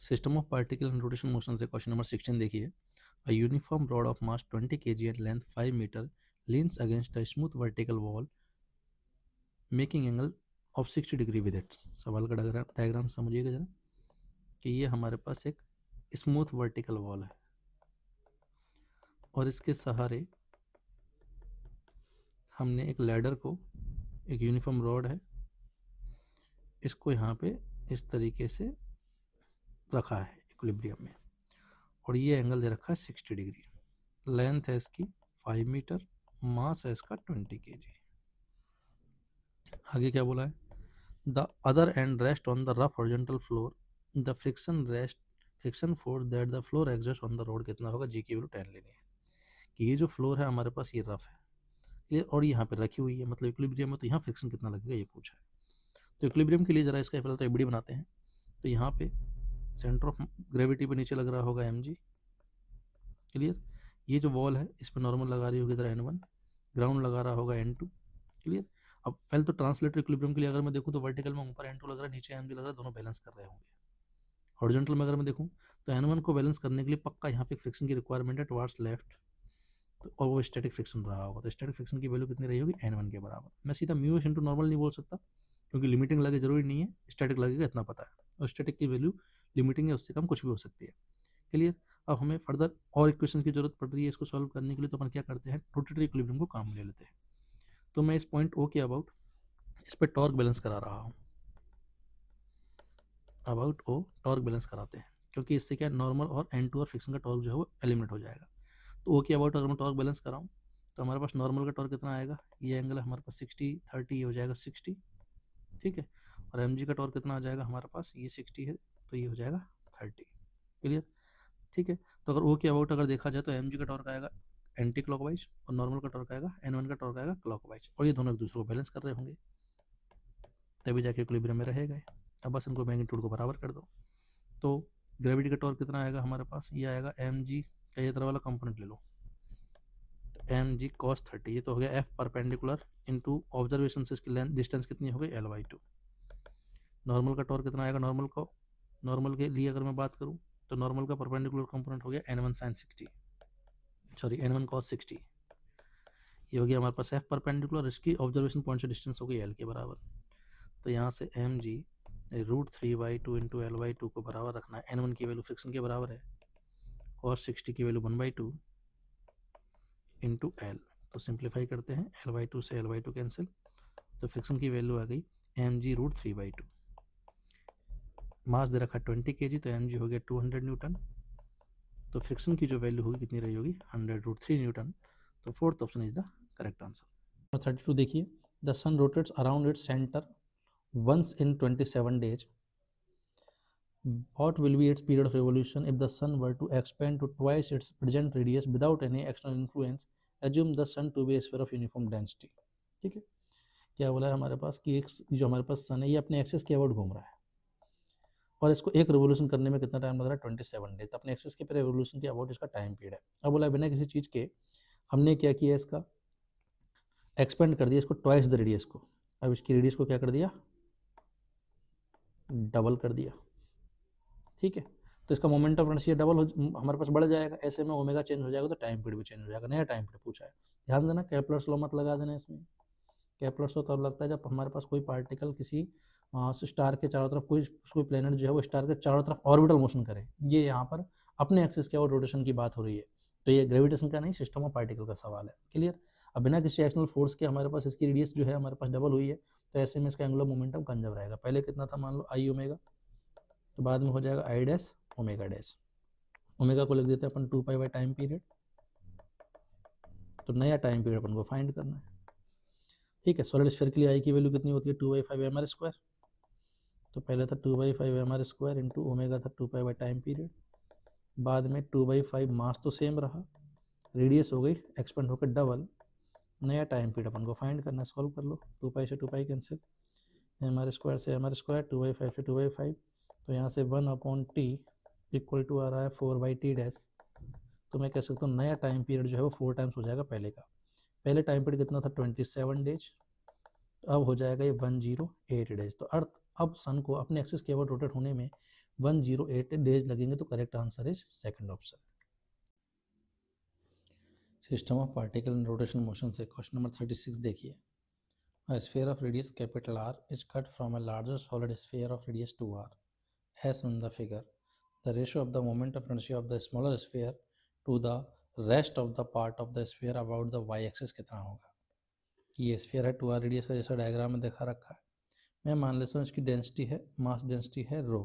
System of particle and rotation motion से question number 16 देखिए. A uniform rod of mass 20 kg and length 5 metre leans against a smooth vertical wall making angle of 60 degree with it. सवाल का diagram समझिएगा जरा कि ये हमारे पास एक स्मूथ वर्टिकल वॉल है और इसके सहारे हमने एक लैडर को, एक यूनिफॉर्म रॉड है, इसको यहाँ पे इस तरीके से रखा है इक्विलिब्रियम में और ये एंगल दे रखा है 60 डिग्री. लेंथ है इसकी 5 मीटर, मास है इसका 20 kg. आगे क्या बोला है? The other and rest on the rough horizontal floor. The friction force that the floor exerts on the road कितना होगा? जी की वैल्यू 10 लेनी है कि ये जो फ्लोर है हमारे पास ये रफ है, क्लियर, और यहाँ पे रखी हुई है, मतलब इक्विलिब्रियम है, तो यहाँ फ्रिक्शन कितना लगेगा ये पूछा है. तो इक्विलिब्रियम के लिए जरा इसका पहले तो एबीडी बनाते हैं. तो यहाँ पे सेंटर ऑफ ग्रेविटी पे नीचे लग रहा होगा mg, क्लियर. ये जो वॉल है इस पर नॉर्मल लगा रही होगी इधर n1, ग्राउंड लगा रहा होगा n2, क्लियर. अब पहले तो ट्रांसलेटर इक्विलिब्रियम के लिए अगर मैं देखूँ तो वर्टिकल में ऊपर n2 लग रहा है, नीचे mg लग रहा है, दोनों बैलेंस कर रहे होंगे. हॉरिजॉन्टल में अगर मैं देखूँ तो n1 को बैलेंस करने के लिए पक्का यहाँ पे फ्रिक्शन की रिक्वायरमेंट है टुवर्ड्स लेफ्ट, तो और वो स्टैटिक फ्रिक्शन रहा होगा. तो स्टैटिक फ्रिक्शन की वैल्यू कितनी रही होगी? n1 के बराबर. मैं सीधा म्यू इंटू नॉर्मल नहीं बोल सकता क्योंकि लिमिटिंग लगे जरूरी नहीं है, स्टैटिक लगेगा इतना पता है, और स्टैटिक की वैल्यू लिमिटिंग है उससे कम कुछ भी हो सकती है, क्लियर. अब हमें फर्दर और इक्वेशन की जरूरत पड़ रही है इसको सॉल्व करने के लिए, तो अपन क्या करते हैं, रोटेटरी इक्विलिब्रियम को काम ले लेते हैं. तो मैं इस पॉइंट ओ के अबाउट इस पर टॉर्क बैलेंस करा रहा हूँ. अबाउट ओ टॉर्क बैलेंस कराते हैं क्योंकि इससे क्या नॉर्मल और n2 और फ्रिक्शन का टॉर्क जो है वो एलिमिनेट हो जाएगा. तो ओ के अबाउट अगर मैं टॉर्क बैलेंस कराऊँ तो हमारे पास नॉर्मल का टॉर्क कितना आएगा? ये एंगल है हमारे पास 60 30 हो जाएगा 60, ठीक है. और एम का टॉर्क कितना आ जाएगा हमारे पास? ये 60 है तो ये हो जाएगा 30, क्लियर, ठीक है. तो अगर ओ के अबाउट अगर देखा जाए तो एम का टॉर्क आएगा एंटी क्लॉकवाइज और नॉर्मल का टॉर्क आएगा n1 का टॉर्क आएगा क्लॉकवाइज, और ये दोनों एक दूसरे को बैलेंस कर रहे होंगे तभी जाके इक्विलिब्रियम में रहेगा. अब बस इनको मैग्नीट्यूड को बराबर कर दो. तो ग्रेविटी का टॉर्क कितना आएगा हमारे पास? ये आएगा mg का ये तरह वाला कंपोनेंट ले लो, mg cos 30, ये तो हो गया f परपेंडिकुलर इनटू ऑब्जर्वेशन से इसकी लेंथ डिस्टेंस कितनी हो गई? l/2. नॉर्मल का टॉर्क कितना आएगा? नॉर्मल के लिए अगर मैं बात करूं तो नॉर्मल का परपेंडिकुलर कंपोनेंट हो गया n1 sin 60, sorry n1 cos 60. ये हो गया हमारे पास f परपेंडिकुलर, इसकी ऑब्जर्वेशन पॉइंट से डिस्टेंस हो गई l के बराबर. तो यहाँ से mg √3/2 इंटू l/2 को बराबर रखना है. n1 की वैल्यू फ्रिक्शन के बराबर है, cos 60 की वैल्यू 1/2 इंटू l. तो सिंप्लीफाई करते हैं, l/2 से l/2 कैंसिल, तो फ्रिक्शन की वैल्यू आ गई mg √3/2. मास दे रखा 20 kg तो mg हो गया 200 न्यूटन. तो फ्रिक्शन की जो वैल्यू होगी कितनी रही होगी? 100√3 न्यूटन. तो fourth option is the correct answer. 32 देखिए, the sun rotates around its centre once in 27 days. What will be its period of revolution if the sun were to expand to twice its present radius without any external influence? Assume the sun to be a sphere of uniform density. ठीक है, क्या बोला है हमारे पास कि एक जो हमारे पास सन है ये अपने एक्सिस के अबाउट घूम रहा है और इसको एक रिवोल्यूशन करने में कितना टाइम लग रहा है? 27 डेज. अपने एक्सिस के पर रिवोल्यूशन के अबाउट इसका टाइम पीरियड है. अब बोला बिना किसी चीज़ के हमने क्या किया, इसका एक्सपेंड कर दिया इसको ट्वाइस द रेडियस को. अब इसकी रेडियस को क्या कर दिया? डबल कर दिया, ठीक है. तो इसका मोमेंट ऑफ इनर्शिया डबल हमारे पास बढ़ जाएगा, ऐसे में ओमेगा चेंज हो जाएगा तो टाइम पीरियड भी चेंज हो जाएगा. नया टाइम पीरियड पूछा है, ध्यान देना. केप्लर्स लॉ मत लगा देना इसमें. केप्लर्स लॉ तब लगता है जब हमारे पास कोई पार्टिकल किसी स्टार के चारों तरफ कोई प्लेनेट जो है वो स्टार के चारों तरफ ऑर्बिटल मोशन करे. ये यहाँ पर अपने एक्सिस के और रोटेशन की बात हो रही है, तो ये ग्रेविटेशन का नहीं, सिस्टम ऑफ पार्टिकल का सवाल है, क्लियर. अब बिना किसी एक्सटर्नल फोर्स के हमारे पास इसकी रेडियस जो है हमारे पास डबल हुई है, तो ऐसे में इसका एंगुलर मोमेंटम कंजर्व रहेगा. पहले कितना था? मान लो आई ओमेगा, तो बाद में हो जाएगा I dash omega dash. Omega को लिख देते हैं अपन 2 पाई टाइम पीरियड. तो नया टाइम पीरियड अपन को फाइंड करना है, ठीक है. सॉलिड स्फीयर के लिए आई की वैल्यू कितनी होती है? 2/5 mr². तो पहले था 2/5 mr² इंटू ओमेगा था 2 पाई टाइम पीरियड, बाद में 2/5 मास तो सेम रहा, रेडियस हो गई एक्सपेंड होकर डबल. नया टाइम पीरियड अपन को फाइंड करना है. सॉल्व कर लो, 2 पाई से 2 पाई कैंसिल, mr² से mr², 2/5 से 2/5, तो यहाँ से 1/t इक्वल टू आ रहा है 4/t डैश. तो मैं कह सकता हूँ नया टाइम पीरियड जो है वो 4 टाइम्स हो जाएगा पहले का. पहले टाइम पीरियड कितना था? 27 डेज. अब हो जाएगा ये 108 डेज. तो अर्थ अब सन को अपने एक्सिस के अबाउट रोटेट होने में 108 डेज लगेंगे, तो correct answer is second option. System of particle in rotation motion से क्वेश्चन नंबर 36 देखिए। A sphere of radius capital R is cut from a larger solid sphere of radius 2r as in the figure. The ratio of the moment of inertia of the smaller sphere to the rest of the part of the sphere about the y axis कितना होगा। ये sphere है 2r radius का, जैसा diagram में देखा रखा है। मैं मान लेता हूँ इसकी डेंसिटी है, मास डेंसिटी है रो।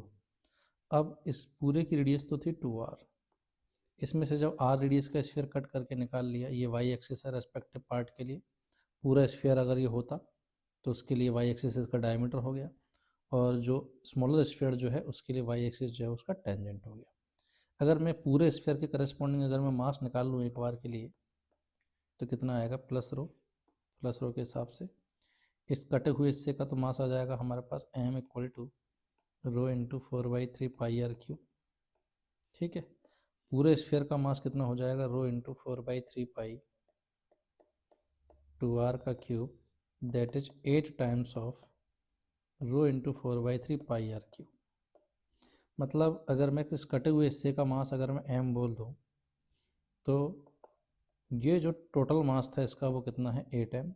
अब इस पूरे की रेडियस तो थी 2r, इसमें से जब r रेडियस का स्फीयर कट करके निकाल लिया, ये y एक्सिस है रेस्पेक्टिव पार्ट के लिए। पूरा स्फीयर अगर ये होता तो उसके लिए y एक्सिस इसका डायमीटर हो गया, और जो स्मॉलर स्फीयर जो है उसके लिए y एक्सिस जो है उसका टेंजेंट हो गया। अगर मैं पूरे स्फीयर के करस्पॉन्डिंग अगर मैं मास निकाल लूँ एक बार के लिए, तो कितना आएगा, प्लस रो के हिसाब से। इस कटे हुए हिस्से का तो मास आ जाएगा हमारे पास m equal to rho into 4/3 pi r cube. ठीक है, पूरे स्फीयर का मास कितना हो जाएगा, रो इंटू 4/3 पाई 2r का cube, that is 8 times of rho into 4/3 pi r cube. मतलब अगर मैं इस कटे हुए हिस्से का मास अगर मैं m बोल दूँ, तो ये जो टोटल मास था इसका वो कितना है 8m,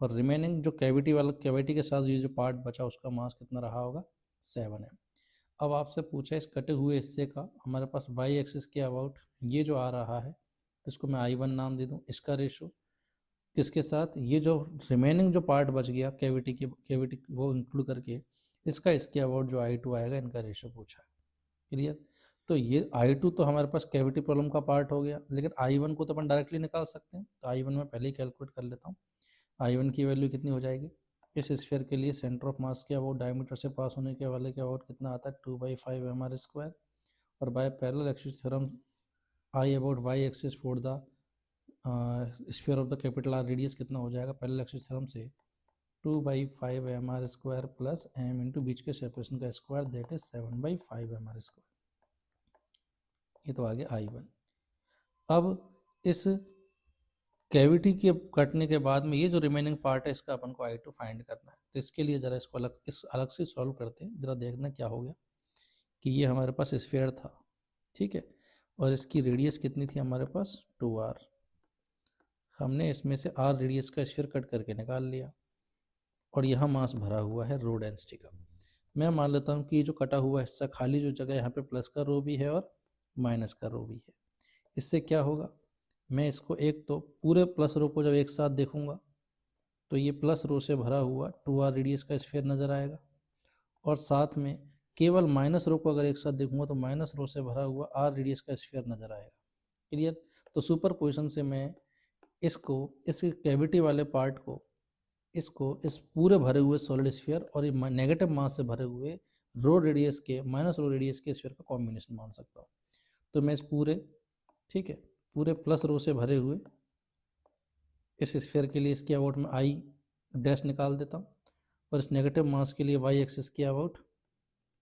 और रिमेनिंग जो कैविटी के साथ ये जो पार्ट बचा उसका मास कितना रहा होगा 7m। अब आपसे पूछा इस कटे हुए हिस्से का हमारे पास y एक्सिस के अबाउट ये जो आ रहा है, इसको मैं I1 नाम दे दूँ। इसका रेशो किसके साथ, ये जो रिमेनिंग जो पार्ट बच गया कैविटी वो इंक्लूड करके, इसके अबाउट जो I2 आएगा, इनका रेशो पूछा है। क्लियर। तो ये I2 तो हमारे पास कैविटी प्रॉब्लम का पार्ट हो गया, लेकिन I1 को तो अपन डायरेक्टली निकाल सकते हैं। तो I1 में पहले ही कैलकुलेट कर लेता हूँ। I1 की वैल्यू कितनी हो जाएगी, इस स्फीयर के लिए सेंटर ऑफ मास के अबाउट डायमीटर से पास होने के वाले के अबाउट कितना आता है 2/5 mr², और by parallel axis theorem I about y axis for the sphere of the capital R radius कितना हो जाएगा पैरेलल एक्सिस थ्योरम से 2/5 mr² प्लस m इंटू बीच के सेपरेशन का स्क्वायर, दैट इज 7/5 mr²। ये तो आ गया I1। अब इस कैविटी के कटने के बाद में ये जो रिमेनिंग पार्ट है इसका अपन को I2 फाइंड करना है। तो इसके लिए ज़रा इसको अलग से सॉल्व करते हैं। ज़रा देखना क्या हो गया कि ये हमारे पास स्फीयर था, ठीक है, और इसकी रेडियस कितनी थी हमारे पास 2r। हमने इसमें से r रेडियस का स्फीयर कट करके निकाल लिया, और यहाँ मास भरा हुआ है रो डेंसिटी का। मैं मान लेता हूँ कि ये जो कटा हुआ हिस्सा खाली जो जगह यहाँ पे प्लस का रो भी है और माइनस का रो भी है। इससे क्या होगा, मैं इसको एक तो पूरे प्लस रो को जब एक साथ देखूंगा तो ये प्लस रो से भरा हुआ 2r रेडियस का स्फीयर नज़र आएगा, और साथ में केवल माइनस रो को अगर एक साथ देखूंगा तो माइनस रो से भरा हुआ r रेडियस का स्फीयर नज़र आएगा। क्लियर। तो सुपर पोजिशन से मैं इसको इस कैविटी वाले पार्ट को इसको इस पूरे भरे हुए सॉलिड स्फीयर और नेगेटिव मास से भरे हुए रो रेडियस के माइनस रो रेडियस के स्फीयर का कॉम्बिनेशन मान सकता हूँ। तो मैं इस पूरे, ठीक है, पूरे प्लस रो से भरे हुए इस स्फीयर के लिए इसके अबाउट में I डैश निकाल देता हूँ, और इस नेगेटिव मास के लिए y एक्सिस के अबाउट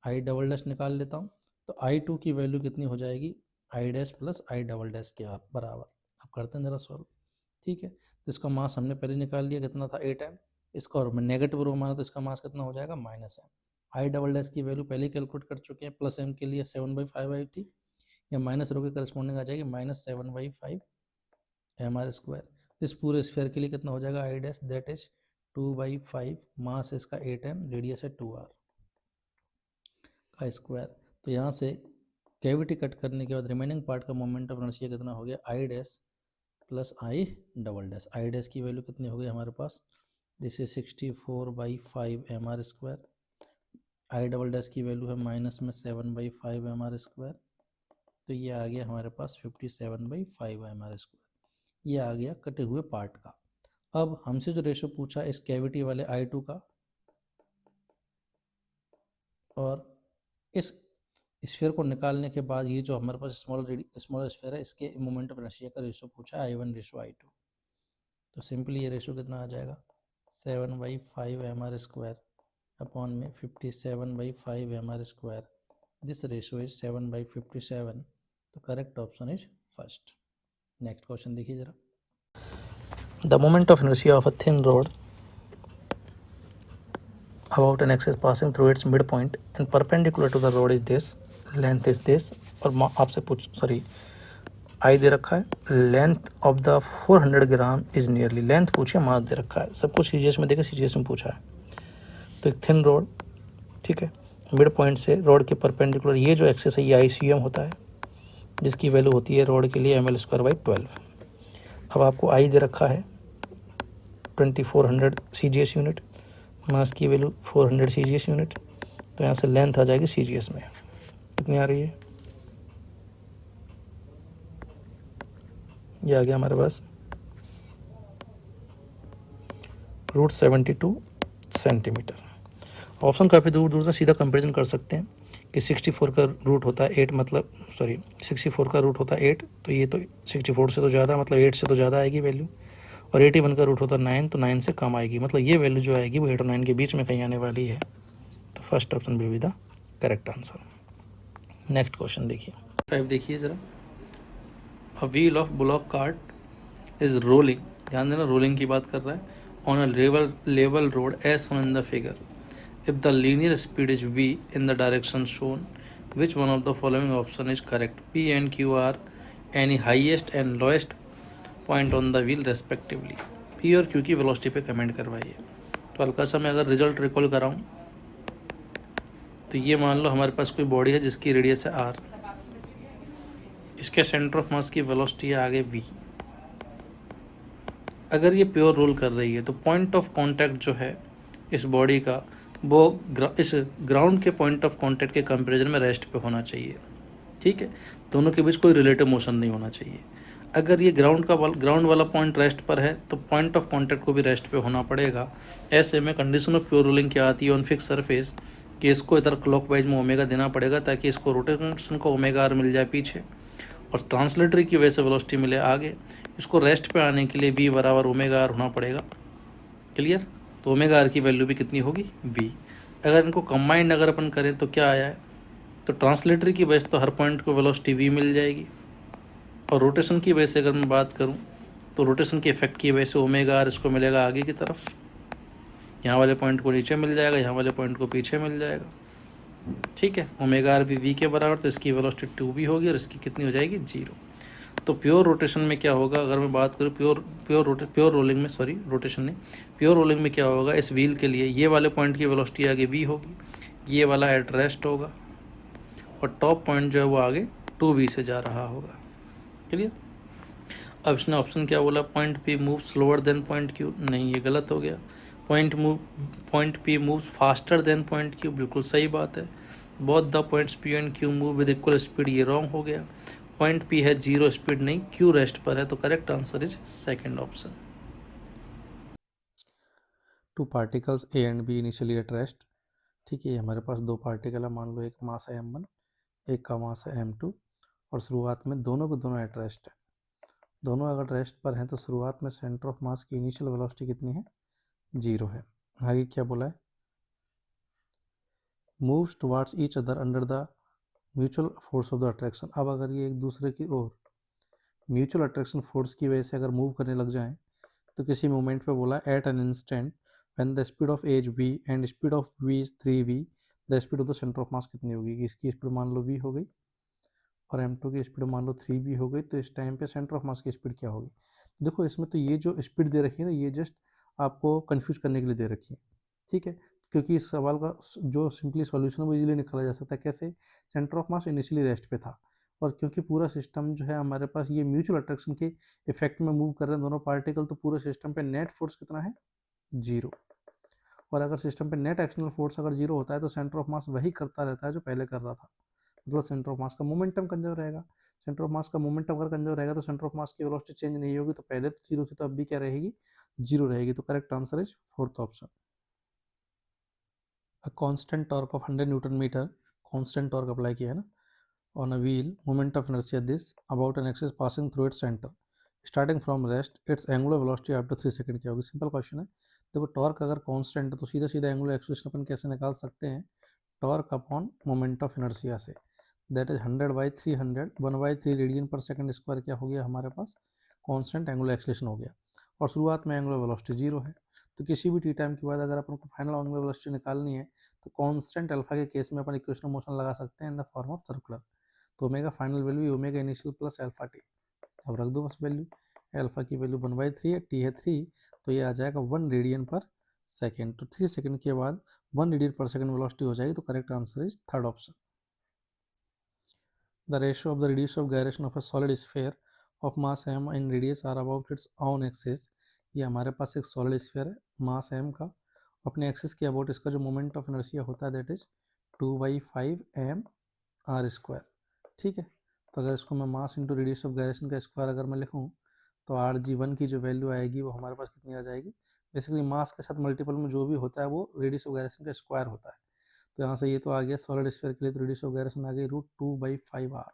I डबल डैश निकाल लेता हूँ। तो I2 की वैल्यू कितनी हो जाएगी, I dash plus I double dash के बराबर। अब करते हैं जरा सॉल्व। ठीक है, तो इसका मास हमने पहले निकाल लिया, कितना था 8m। इसका और नेगेटिव रो माना तो इसका मास कितना हो जाएगा -m। I डबल डैश की वैल्यू पहले कैलकुलेट कर चुके हैं, प्लस m के लिए 7/5 आई थी, या माइनस रो के करस्पॉन्डिंग आ जाएगी -7/5 mr²। इस पूरे स्फीयर के लिए कितना हो जाएगा I डैश, दैट इज 2/5, मास इसका 8m, रेडियस है 2r का स्क्वायर। तो यहाँ से कैविटी कट करने के बाद रिमेनिंग पार्ट का मोमेंट ऑफ इनर्शिया कितना हो गया I dash plus I double dash. I dash की वैल्यू कितनी हो गई हमारे पास, this is 64/5 mr²। I double dash की वैल्यू है माइनस में 7/5 mr², तो ये आ गया हमारे पास 57/5 mr²। ये आ गया कटे हुए पार्ट का। अब हमसे जो रेशो पूछा इस कैविटी वाले I2 का और इस स्फीयर को निकालने के बाद ये जो हमारे पास स्मॉल स्फीयर है इसके मोमेंट ऑफ इनर्शिया का रेशो पूछा है I1:I2। तो सिंपली ये रेशो कितना आ जाएगा 7/5 mr² अपॉन में 57/5 mr²। This ratio is 7/57। तो correct option is first. Next question देखिए जरा। The moment of inertia of a thin road about an axis passing through its midpoint and perpendicular to the road is this. Length is this, और आपसे पूछ sorry I दे रखा है, length of the 400 gram is nearly, length पूछे मास दे रखा है, सब कुछ सीजीएस में देखा, सीजीएस में पूछा है। तो एक थिन रोड, ठीक है, मिड पॉइंट से रोड के परपेंडिकुलर ये जो एक्सेस है ये आईसीएम होता है, जिसकी वैल्यू होती है रोड के लिए ml²/12। अब आपको आई दे रखा है 2400 सीजीएस यूनिट, मास की वैल्यू 400 सीजीएस यूनिट, तो यहाँ से लेंथ आ जाएगी सीजीएस में, कितनी आ रही है, ये आ गया हमारे पास √72 सेंटीमीटर। ऑप्शन काफ़ी दूर दूर तक सीधा कंपेरिजन कर सकते हैं कि 64 का रूट होता है 8, मतलब सॉरी 64 का रूट होता है 8, तो ये तो 64 से तो ज़्यादा, मतलब 8 से तो ज़्यादा आएगी वैल्यू, और 81 का रूट होता है 9, तो 9 से कम आएगी, मतलब ये वैल्यू जो आएगी वो 8 और 9 के बीच में कहीं आने वाली है। तो first option will be the correct answer. Next question देखिए 5 देखिए ज़रा, a wheel of bullock cart is rolling, ध्यान देना रोलिंग की बात कर रहा है, on a level road as shown in the figure. If the linear speed is v in the direction shown, which one of the following option is correct? P and Q are any highest and lowest point on the wheel respectively. P और Q की velocity पे comment करवाइए। तो हल्का सा मैं अगर result recall कराऊँ तो ये मान लो हमारे पास कोई बॉडी है जिसकी रेडियस है r, इसके सेंटर ऑफ मास की वेलोसिटी है आगे v। अगर ये प्योर रोल कर रही है तो पॉइंट ऑफ कांटेक्ट जो है इस बॉडी का वो इस ग्राउंड के पॉइंट ऑफ कांटेक्ट के कंपैरिजन में रेस्ट पे होना चाहिए, ठीक है, दोनों के बीच कोई रिलेटिव मोशन नहीं होना चाहिए। अगर ये ग्राउंड वाला पॉइंट रेस्ट पर है तो पॉइंट ऑफ कांटेक्ट को भी रेस्ट पे होना पड़ेगा। ऐसे में कंडीशन ऑफ प्योर रोलिंग क्या आती है ऑन फिक्स सरफेस कि इसको इधर क्लॉकवाइज में ओमेगा देना पड़ेगा ताकि इसको रोटेशन को ओमेगा आर मिल जाए पीछे, और ट्रांसलेटरी की वजह से वेलोसिटी मिले आगे। इसको रेस्ट पे आने के लिए v बराबर ओमेगा आर होना पड़ेगा, क्लियर। तो ओमेगा आर की वैल्यू भी कितनी होगी v। अगर इनको कंबाइंड अगर अपन करें तो क्या आया है, तो ट्रांसलेटरी की वजह से तो हर पॉइंट को वेलोसिटी v मिल जाएगी, और रोटेशन की वजह से अगर मैं बात करूं तो रोटेशन के इफेक्ट की वजह से ओमेगा आर इसको मिलेगा आगे की तरफ, यहाँ वाले पॉइंट को नीचे मिल जाएगा, यहाँ वाले पॉइंट को पीछे मिल जाएगा, ठीक है। ओमेगा आर भी v के बराबर, तो इसकी वेलोसिटी 2v होगी और इसकी कितनी हो जाएगी 0। तो प्योर रोटेशन में क्या होगा, अगर मैं बात करूँ प्योर रोलिंग में, सॉरी रोटेशन नहीं, प्योर रोलिंग में क्या होगा, इस व्हील के लिए ये वाले पॉइंट की वेलोसिटी आगे v होगी, ये वाला एट रेस्ट होगा, और टॉप पॉइंट जो है वो आगे 2v से जा रहा होगा, क्लियर। अब इसने ऑप्शन क्या बोला, point P move slower then point Q, नहीं ये गलत हो गया। Point P moves faster than point Q, बिल्कुल सही बात है। Both the points P and Q move with equal speed, ये रॉन्ग हो गया। पॉइंट पी है 0 स्पीड, नहीं क्यू रेस्ट पर है, तो correct answer is second option. Two particles A and B initially at rest, ठीक है, हमारे पास दो पार्टिकल है, मान लो एक मास है m1, एक का मास है m2, और शुरुआत में दोनों को दोनों एट रेस्ट है। दोनों अगर रेस्ट पर हैं तो शुरुआत में सेंटर ऑफ मास की इनिशियल वेलोसिटी कितनी है 0 है। आगे क्या बोला है, moves towards each other under the mutual force of the attraction. अब अगर ये एक दूसरे की ओर म्यूचुअल अट्रैक्शन फोर्स की वजह से अगर मूव करने लग जाएं तो किसी मोमेंट पे बोला at an instant when the speed of as v and speed of v is 3v, the speed of the centre of mass कितनी होगी, इसकी स्पीड मान लो v हो गई और m2 की स्पीड मान लो 3v हो गई, तो इस टाइम पे सेंटर ऑफ मास की स्पीड क्या होगी। देखो इसमें तो ये जो स्पीड दे रखी है ना, ये जस्ट आपको कंफ्यूज करने के लिए दे रखी है, ठीक है, क्योंकि इस सवाल का जो सिंपली सॉल्यूशन वो इजीली निकाला जा सकता है। कैसे, centre of mass initially rest पे था, और क्योंकि पूरा सिस्टम जो है हमारे पास ये म्यूचुअल अट्रैक्शन के इफेक्ट में मूव कर रहे हैं दोनों पार्टिकल, तो पूरे सिस्टम पे नेट फोर्स कितना है 0। और अगर सिस्टम पे नेट एक्सटर्नल फोर्स अगर 0 होता है तो सेंटर ऑफ मास वही करता रहता है जो पहले कर रहा था, मतलब सेंटर ऑफ मास का मोमेंटम कंजर्व रहेगा। सेंटर ऑफ मास का मोमेंटम अगर कंजर्व रहेगा तो सेंटर ऑफ मास की वेलोसिटी चेंज नहीं होगी, तो पहले तो 0 थी तो अब भी क्या रहेगी 0 रहेगी। तो correct answer is fourth option. A constant torque of 100 newton metre, constant torque apply किया है ना, on a wheel, moment of inertia this about an axis passing through its centre starting from rest, its angular velocity after 3 second क्या होगी। Simple question है। देखो torque अगर constant है तो सीधा सीधा एंगुलर एक्सेलरेशन अपन कैसे निकाल सकते हैं, torque upon moment of inertia से, दैट इज 100/300, 1/3 रेडियन पर सेकंड स्क्वायर क्या हो गया हमारे पास, कांस्टेंट एंगुलर एक्सेलरेशन हो गया। और शुरुआत में एंगुलर वेलोसिटी 0 है। तो किसी भी टी टाइम के बाद अगर अपन को फाइनल एंगुलर वेलोसिटी निकालनी है तो कांस्टेंट अल्फा के केस में अपन इक्वेशन ऑफ मोशन लगा सकते हैं in the form of circular. तो omega final value omega initial plus alpha t. अब रख दो बस वैल्यू, अल्फा की वैल्यू 1/3 है, टी है 3, तो ये आ जाएगा 1 रेडियन पर सेकेंड। तो 3 सेकेंड के बाद 1 रेडियन पर सेकेंड वेलोसिटी हो जाएगी। तो correct answer is third option. The ratio of the radius of gyration of a solid sphere of mass m and radius are about its own axis। ये हमारे पास एक सॉलिड स्फीयर है मास m का, अपने axis के अबाउट इसका जो moment of inertia होता है दैट इज 2/5 m r²। ठीक है, तो अगर इसको मैं mass into radius of gyration का स्क्वायर अगर मैं लिखूँ तो rg1 की जो वैल्यू आएगी वो हमारे पास कितनी आ जाएगी। बेसिकली मास के साथ मल्टीपल में जो भी होता है वो रेडियस ऑफ गायरेशन का स्क्वायर होता है। तो यहाँ से ये तो आ गया सॉलिड स्फीयर के लिए, तो रेडियस ऑफ गायरेशन आ गई √2/5r।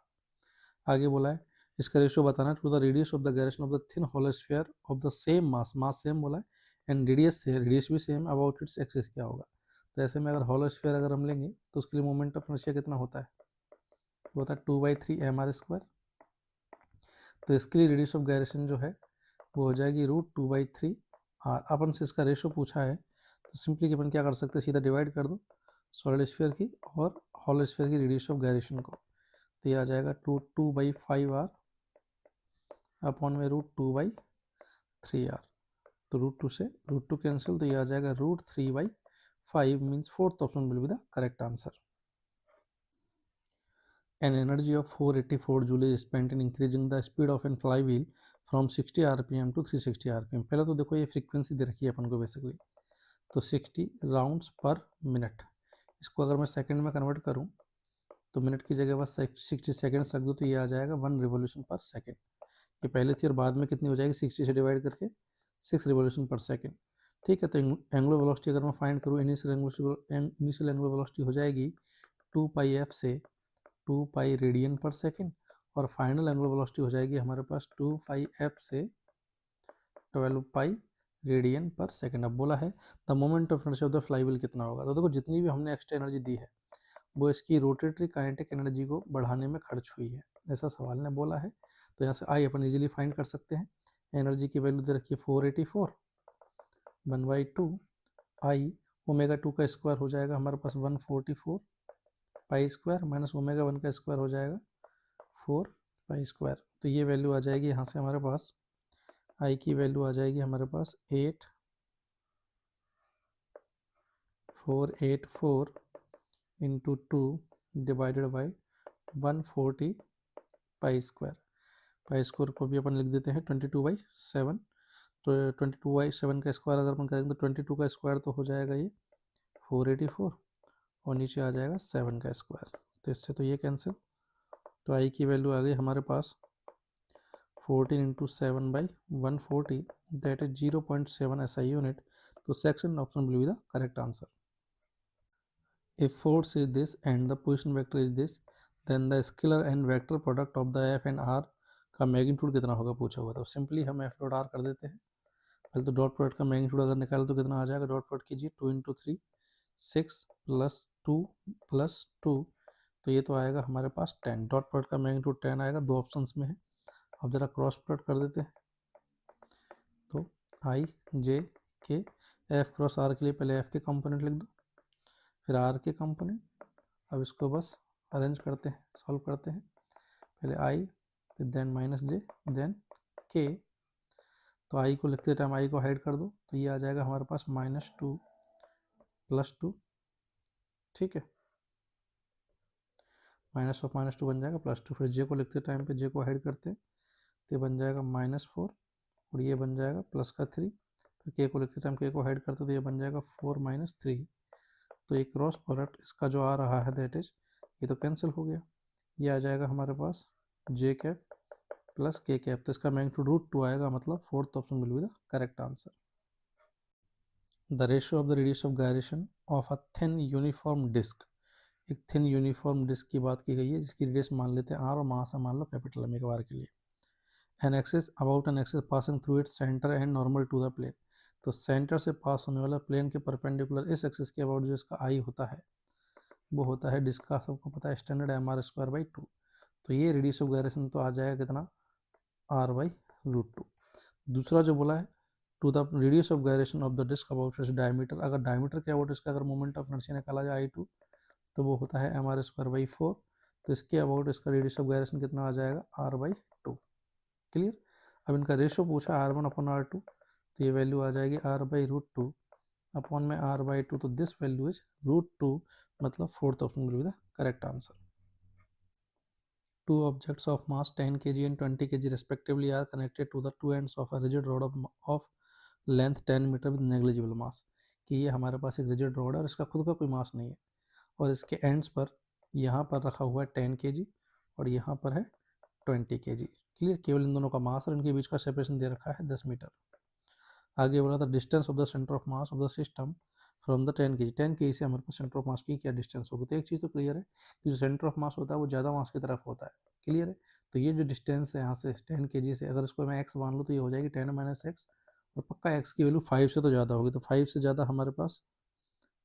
आगे बोला है इसका रेशियो बताना to the radius of the gyration of the thin hollow sphere of the same mass, mass same बोला है एंड रेडियस से रेडियस भी सेम, अबाउट इट्स एक्सिस क्या होगा। तो ऐसे में अगर होलो स्फीयर अगर हम लेंगे तो उसके लिए मोमेंट ऑफ इनर्शिया कितना होता है, वो होता है 2/3 mr²। तो इसके लिए रेडियस ऑफ गायरेशन जो है वो हो जाएगी √2/3r। अपन से इसका रेशियो पूछा है तो सिंपली अपन क्या कर सकते हैं, सीधा डिवाइड कर दो सॉलिड स्फीयर की और होलो स्फीयर की रेडियस ऑफ गायरेशन को। तो ये आ जाएगा 2/5r अपॉन में √2/3r। तो √2 से √2 कैंसिल, तो ये आ जाएगा √3/5 means fourth option will be the correct answer. An energy of 484 joule is spent in increasing the speed of a flywheel from 60 rpm to 360 rpm। पहले तो देखो ये फ्रीक्वेंसी दे रखी है अपन को बेसिकली, तो 60 राउंड्स पर मिनट। इसको अगर मैं सेकंड में कन्वर्ट करूं तो मिनट की जगह बस 60 सेकेंड्स रख दो तो ये आ जाएगा 1 रिवोल्यूशन पर सेकेंड। ये पहले थी और बाद में कितनी हो जाएगी 60 से डिवाइड करके 6 रिवोल्यूशन पर सेकेंड। ठीक है, तो एंगुलर वेलोसिटी अगर मैं फाइंड करूँ इनिशियल एंगुलर वेलोसिटी हो जाएगी 2πf से 2π रेडियन पर सेकेंड और फाइनल एंगुलर वेलोसिटी हो जाएगी हमारे पास 2πf से 12π रेडियन पर सेकेंड। अब बोला है the moment of inertia of the flywheel कितना होगा। तो देखो जितनी भी हमने एक्स्ट्रा एनर्जी दी है वो इसकी रोटेटरी काइनेटिक एनर्जी को बढ़ाने में खर्च हुई है, ऐसा सवाल ने बोला है। तो यहाँ से आई अपन इजीली फाइंड कर सकते हैं। एनर्जी की वैल्यू दे रखी है 484, 1/2 आई ओमेगा 2 का स्क्वायर हो जाएगा हमारे पास 144 पाई स्क्वायर माइनस ओमेगा 1 का स्क्वायर हो जाएगा 4 पाई स्क्वायर। तो ये वैल्यू आ जाएगी यहाँ से हमारे पास, आई की वैल्यू आ जाएगी हमारे पास 8484 into 2 divided by 140 pi square. Pi square को भी अपन लिख देते हैं 22/7। तो 22/7 का स्क्वायर अगर अपन करेंगे तो 22 का स्क्वायर तो हो जाएगा ये 484 और नीचे आ जाएगा 7 का स्क्वायर। तो इससे तो ये कैंसिल, तो आई की वैल्यू आ गई हमारे पास 14 into 7/140 that is 0.7 SI unit. तो section option will be the correct answer. If force is this and the position vector is this, then the scalar and vector product of the f and r का magnitude कितना होगा पूछा हुआ। तो simply हम f dot r कर देते हैं। पहले तो डॉट प्रोडक्ट का मैग्नीट्यूड अगर निकाले तो कितना आ जाएगा, डॉट प्रोडक्ट कीजिए 2 इंटू 3 6 + 2 + 2, तो ये तो आएगा हमारे पास 10। डॉट प्रोडक्ट का मैग्नीट्यूड 10 आएगा, दो ऑप्शंस में है। अब जरा क्रॉस प्रोडक्ट कर देते हैं तो आई जे के एफ क्रॉस आर के लिए पहले एफ के कंपोनेंट लिख दो फिर आर के कंपोनेंट। अब इसको बस अरेंज करते हैं, सॉल्व करते हैं। पहले आई फिर देन माइनस जे देन के। तो आई को लिखते टाइम आई को हाइड कर दो तो ये आ जाएगा हमारे पास -2 + 2। ठीक है, माइनस ऑफ -2 बन जाएगा +2। फिर जे को लिखते टाइम पे जे को हाइड करते हैं तो ये बन जाएगा -4 और ये बन जाएगा +3। फिर के को लिखते टाइम के को हाइड करते तो ये बन जाएगा 4 - 3। तो ये क्रॉस प्रोडक्ट इसका जो आ रहा है दैट इज, ये तो कैंसिल हो गया, ये आ जाएगा हमारे पास J cap plus K cap. तो इसका मैग्नीट्यूड √2 आएगा, मतलब fourth option will be the correct answer. The ratio of the radius of gyration of a thin uniform disc. एक थिन यूनिफॉर्म डिस्क की बात की गई है जिसकी रेडियस मान लेते हैं r और मास मान लो कैपिटल एम एक बार के लिए। An axis about an axis passing through its centre and normal to the plane. तो सेंटर से पास होने वाला प्लेन के परपेंडिकुलर इस एक्सिस के अबाउट जो इसका आई होता है वो होता है डिस्क का, सबको पता है स्टैंडर्ड mr²/2। तो ये रेडियस ऑफ गायरेशन तो आ जाएगा कितना r/√2। दूसरा जो बोला है to the radius of gyration of the disc about its diameter. अगर डायमीटर के अबाउट इसका अगर मोमेंट ऑफ इनर्शिया निकाला जाए I2 तो वो होता है mr²/4। तो इसके अबाउट इसका रेडियस ऑफ गायरेशन कितना आ जाएगा r/2। क्लियर। अब इनका रेशो पूछा r1/r2 तो ये वैल्यू आ जाएगी r/√2 अपॉन में r/2। तो दिस वैल्यू इज √2, मतलब fourth option will be the correct answer. Two objects of mass 10 kg and 20 kg respectively are connected to the two ends of a rigid rod of length 10 metre with negligible mass। कि ये हमारे पास एक rigid rod है और इसका खुद का कोई मास नहीं है और इसके एंड्स पर यहाँ पर रखा हुआ है 10 kg और यहाँ पर है 20 kg। क्लियर। केवल इन दोनों का मास और इनके बीच का सेपरेशन दे रखा है 10 मीटर। आगे बोला था distance of the centre of mass of the system from the 10 kg। 10 kg से हमारे पास सेंटर ऑफ मास की क्या डिस्टेंस होगी। तो एक चीज़ तो क्लियर है कि जो सेंटर ऑफ मास होता है वो ज़्यादा मास की तरफ होता है। क्लियर है। तो ये जो डिस्टेंस है यहाँ से 10 kg से, अगर इसको मैं x मान लूँ तो ये हो जाएगी 10 - x और पक्का x की वैल्यू 5 से तो ज़्यादा होगी। तो 5 से ज़्यादा हमारे पास,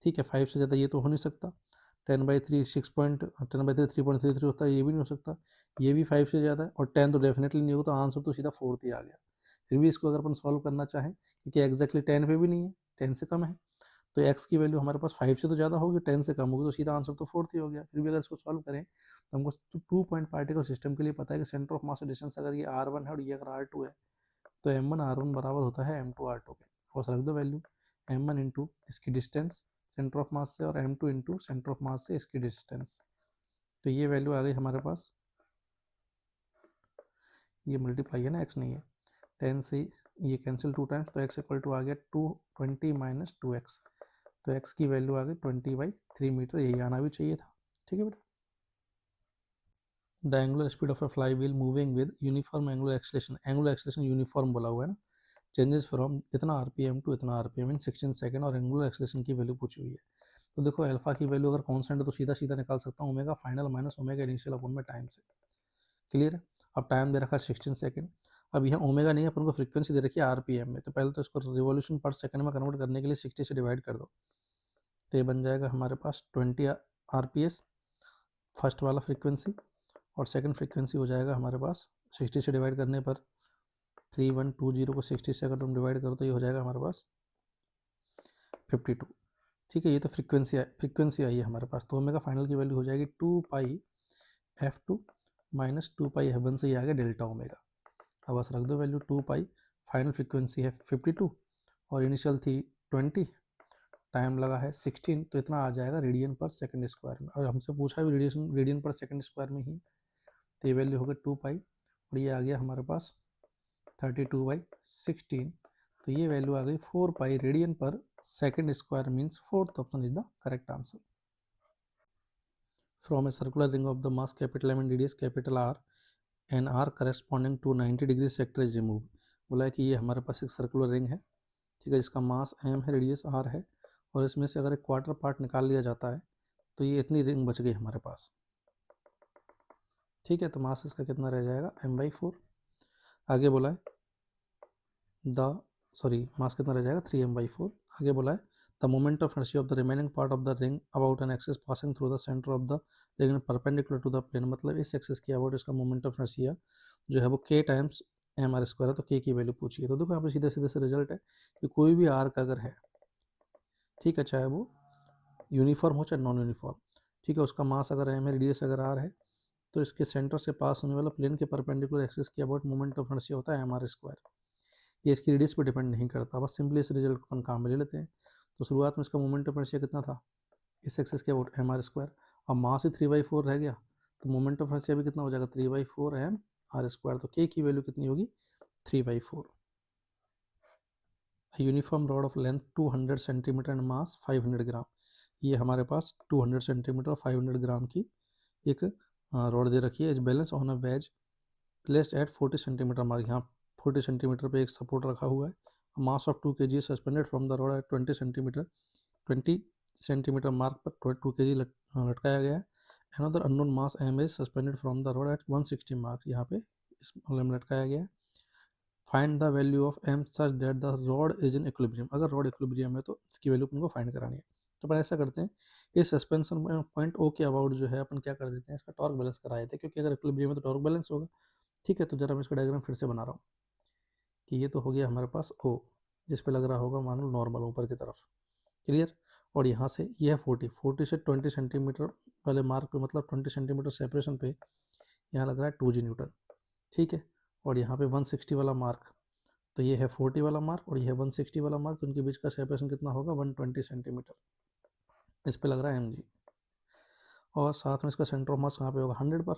ठीक है, 5 से ज़्यादा ये तो हो नहीं सकता। 10/3 3.33 होता है, ये भी नहीं हो सकता। ये भी 5 से ज़्यादा है और 10 तो डेफिनेटली नहीं होगा। तो आंसर तो सीधा 4 ही आ गया। फिर भी इसको अगर अपन सॉल्व करना चाहें, क्योंकि एग्जैक्टली 10 पे भी नहीं है, 10 से कम है, तो x की वैल्यू हमारे पास 5 से तो ज़्यादा होगी, 10 से कम होगी, तो सीधा आंसर तो 4 ही हो गया। फिर भी अगर इसको सॉल्व करें तो हमको 2 पॉइंट पार्टिकल सिस्टम के लिए पता है कि सेंटर ऑफ मास डिस्टेंस अगर ये r1 है और ये अगर r2 है तो m1r1 बराबर होता है m2r2 के। बस रख दो वैल्यू m1 इंटू इसकी डिस्टेंस सेंटर ऑफ मास से और m2 इंटू सेंटर ऑफ मास से इसकी डिस्टेंस। तो ये वैल्यू आ गई हमारे पास, ये मल्टीप्लाई है ना, x नहीं है, 10 से ये कैंसिल 2 टाइम्स, तो x इक्वल टू आ गया 220 - 2x। तो x की वैल्यू आ गई 20/3 मीटर। यही आना भी चाहिए था। ठीक है बेटा। The angular speed of a fly wheel moving with uniform angular acceleration. Angular acceleration uniform बोला हुआ है ना, चेंजेस फ्रॉम इतना आरपीएम टू इतना आरपीएम इन 16 सेकंड, और एंगुलर एक्सलेशन की वैल्यू पूछी हुई है। तो देखो अल्फा की वैल्यू अगर कांस्टेंट है तो सीधा सीधा निकाल सकता हूँ omega final minus omega initial upon में टाइम से। क्लियर है। अब टाइम दे रखा है 16 सेकंड। अब यहाँ ओमेगा नहीं है, अपन को फ्रीक्वेंसी दे रखी है आरपीएम में। तो पहले तो इसको रिवॉल्यूशन पर सेकंड में कन्वर्ट करने के लिए 60 से डिवाइड कर दो, तो ये बन जाएगा हमारे पास 20 आरपीएस फर्स्ट वाला फ्रीक्वेंसी, और सेकंड फ्रीक्वेंसी हो जाएगा हमारे पास 60 से डिवाइड करने पर 3120 को 60 से अगर तुम डिवाइड करो तो ये हो जाएगा हमारे पास 52। ठीक है। ये तो फ्रीक्वेंसी आई है हमारे पास। तो ओमेगा फाइनल की वैल्यू हो जाएगी 2πf2 माइनस 2πf1 से ये आ गया डेल्टा ओमेगा। अब बस रख दो वैल्यू 2π, फाइनल फ्रीक्वेंसी है 52 और इनिशियल थी 20, टाइम लगा है 16, तो इतना आ जाएगा रेडियन पर सेकंड स्क्वायर में। और हमसे पूछा भी रेडियन पर सेकंड स्क्वायर में ही, तो ये वैल्यू होगा 2π और ये आ गया हमारे पास 32/16। तो ये वैल्यू आ गई 4π रेडियन पर second square, means fourth option is the correct answer. From a circular ring of the mass capital M and radius capital R and r corresponding to 90 degree sector is remove. बोला है कि ये हमारे पास एक circular ring है, ठीक है, जिसका मास एम है, रेडियस आर है, और इसमें से अगर एक क्वार्टर पार्ट निकाल लिया जाता है तो ये इतनी रिंग बच गई हमारे पास। ठीक है। तो मास इसका कितना रह जाएगा m/4। आगे बोला है मास कितना रह जाएगा 3m/4। आगे बोला है the moment of inertia of the remaining part of the ring about an axis passing through the centre of the ring perpendicular to the plane. मतलब इस एक्सिस के अबाउट इसका मोमेंट ऑफ इनर्शिया जो है वो k टाइम्स mr² है। तो k की वैल्यू पूछी है। तो देखो यहाँ पे सीधे सीधे से रिजल्ट है कि कोई भी आर्क अगर है, ठीक है, चाहे वो यूनिफॉर्म हो चाहे नॉन यूनिफॉर्म, ठीक है, उसका मास अगर m है, रेडियस अगर r है, तो इसके सेंटर से पास होने वाला प्लेन के परपेंडिकुलर एक्सिस के अबाउट मोमेंट ऑफ इनर्शिया होता है mr²। ये इसकी रेडियस पे डिपेंड नहीं करता। बस सिंपली इस रिजल्ट को अपन काम में ले लेते हैं। तो शुरुआत में इसका मोमेंट ऑफ इनर्शिया कितना था, इस एक्सिस के अबाउट mr²। अब मास ही 3/4 रह गया, तो मोमेंट ऑफ इनर्शिया भी कितना हो जाएगा 3/4 mr²। तो k की वैल्यू कितनी होगी 3/4। Uniform rod of length 200 centimetre and mass 500 ग्राम। ये हमारे पास 200 सेंटीमीटर और 500 ग्राम की एक रॉड दे रखी है। Is balance on a wedge placed at 40 centimetre mark. यहाँ 40 सेंटीमीटर पे एक सपोर्ट रखा हुआ है। Mass of 2 kg suspended from the rod at 20 centimetre mark पर 2 kg लटकाया गया है। Another unknown mass m is suspended from the rod at 160 mark. यहाँ पे इस में लटकाया गया है। Find the value of m such that the rod is in equilibrium. अगर रॉड इक्विलिब्रियम है तो इसकी वैल्यू अपन को फाइंड करानी है। तो अपन ऐसा करते हैं, इस सस्पेंशन पॉइंट ओ के अबाउट जो है अपन क्या कर देते हैं, इसका टॉर्क बैलेंस कराए थे, क्योंकि अगर इक्विलिब्रियम है तो टॉर्क बैलेंस होगा। ठीक है। तो जरा मैं इसका डायग्राम फिर से बना रहा हूँ कि ये तो हो गया हमारे पास O, जिस पे लग रहा होगा मान लो नॉर्मल ऊपर की तरफ, क्लियर। और यहाँ से ये है 40 से 20 सेंटीमीटर वाले मार्क पे, मतलब 20 सेंटीमीटर सेपरेशन पे यहाँ लग रहा है 2G न्यूटन, ठीक है। और यहाँ पे 160 वाला मार्क, तो ये है 40 वाला मार्क और ये है 160 वाला मार्क, तो उनके बीच का सेपरेशन कितना होगा 120 सेंटीमीटर, इस पे लग रहा है mg। और साथ में इसका सेंटर ऑफ मास कहाँ पे होगा 100 पर,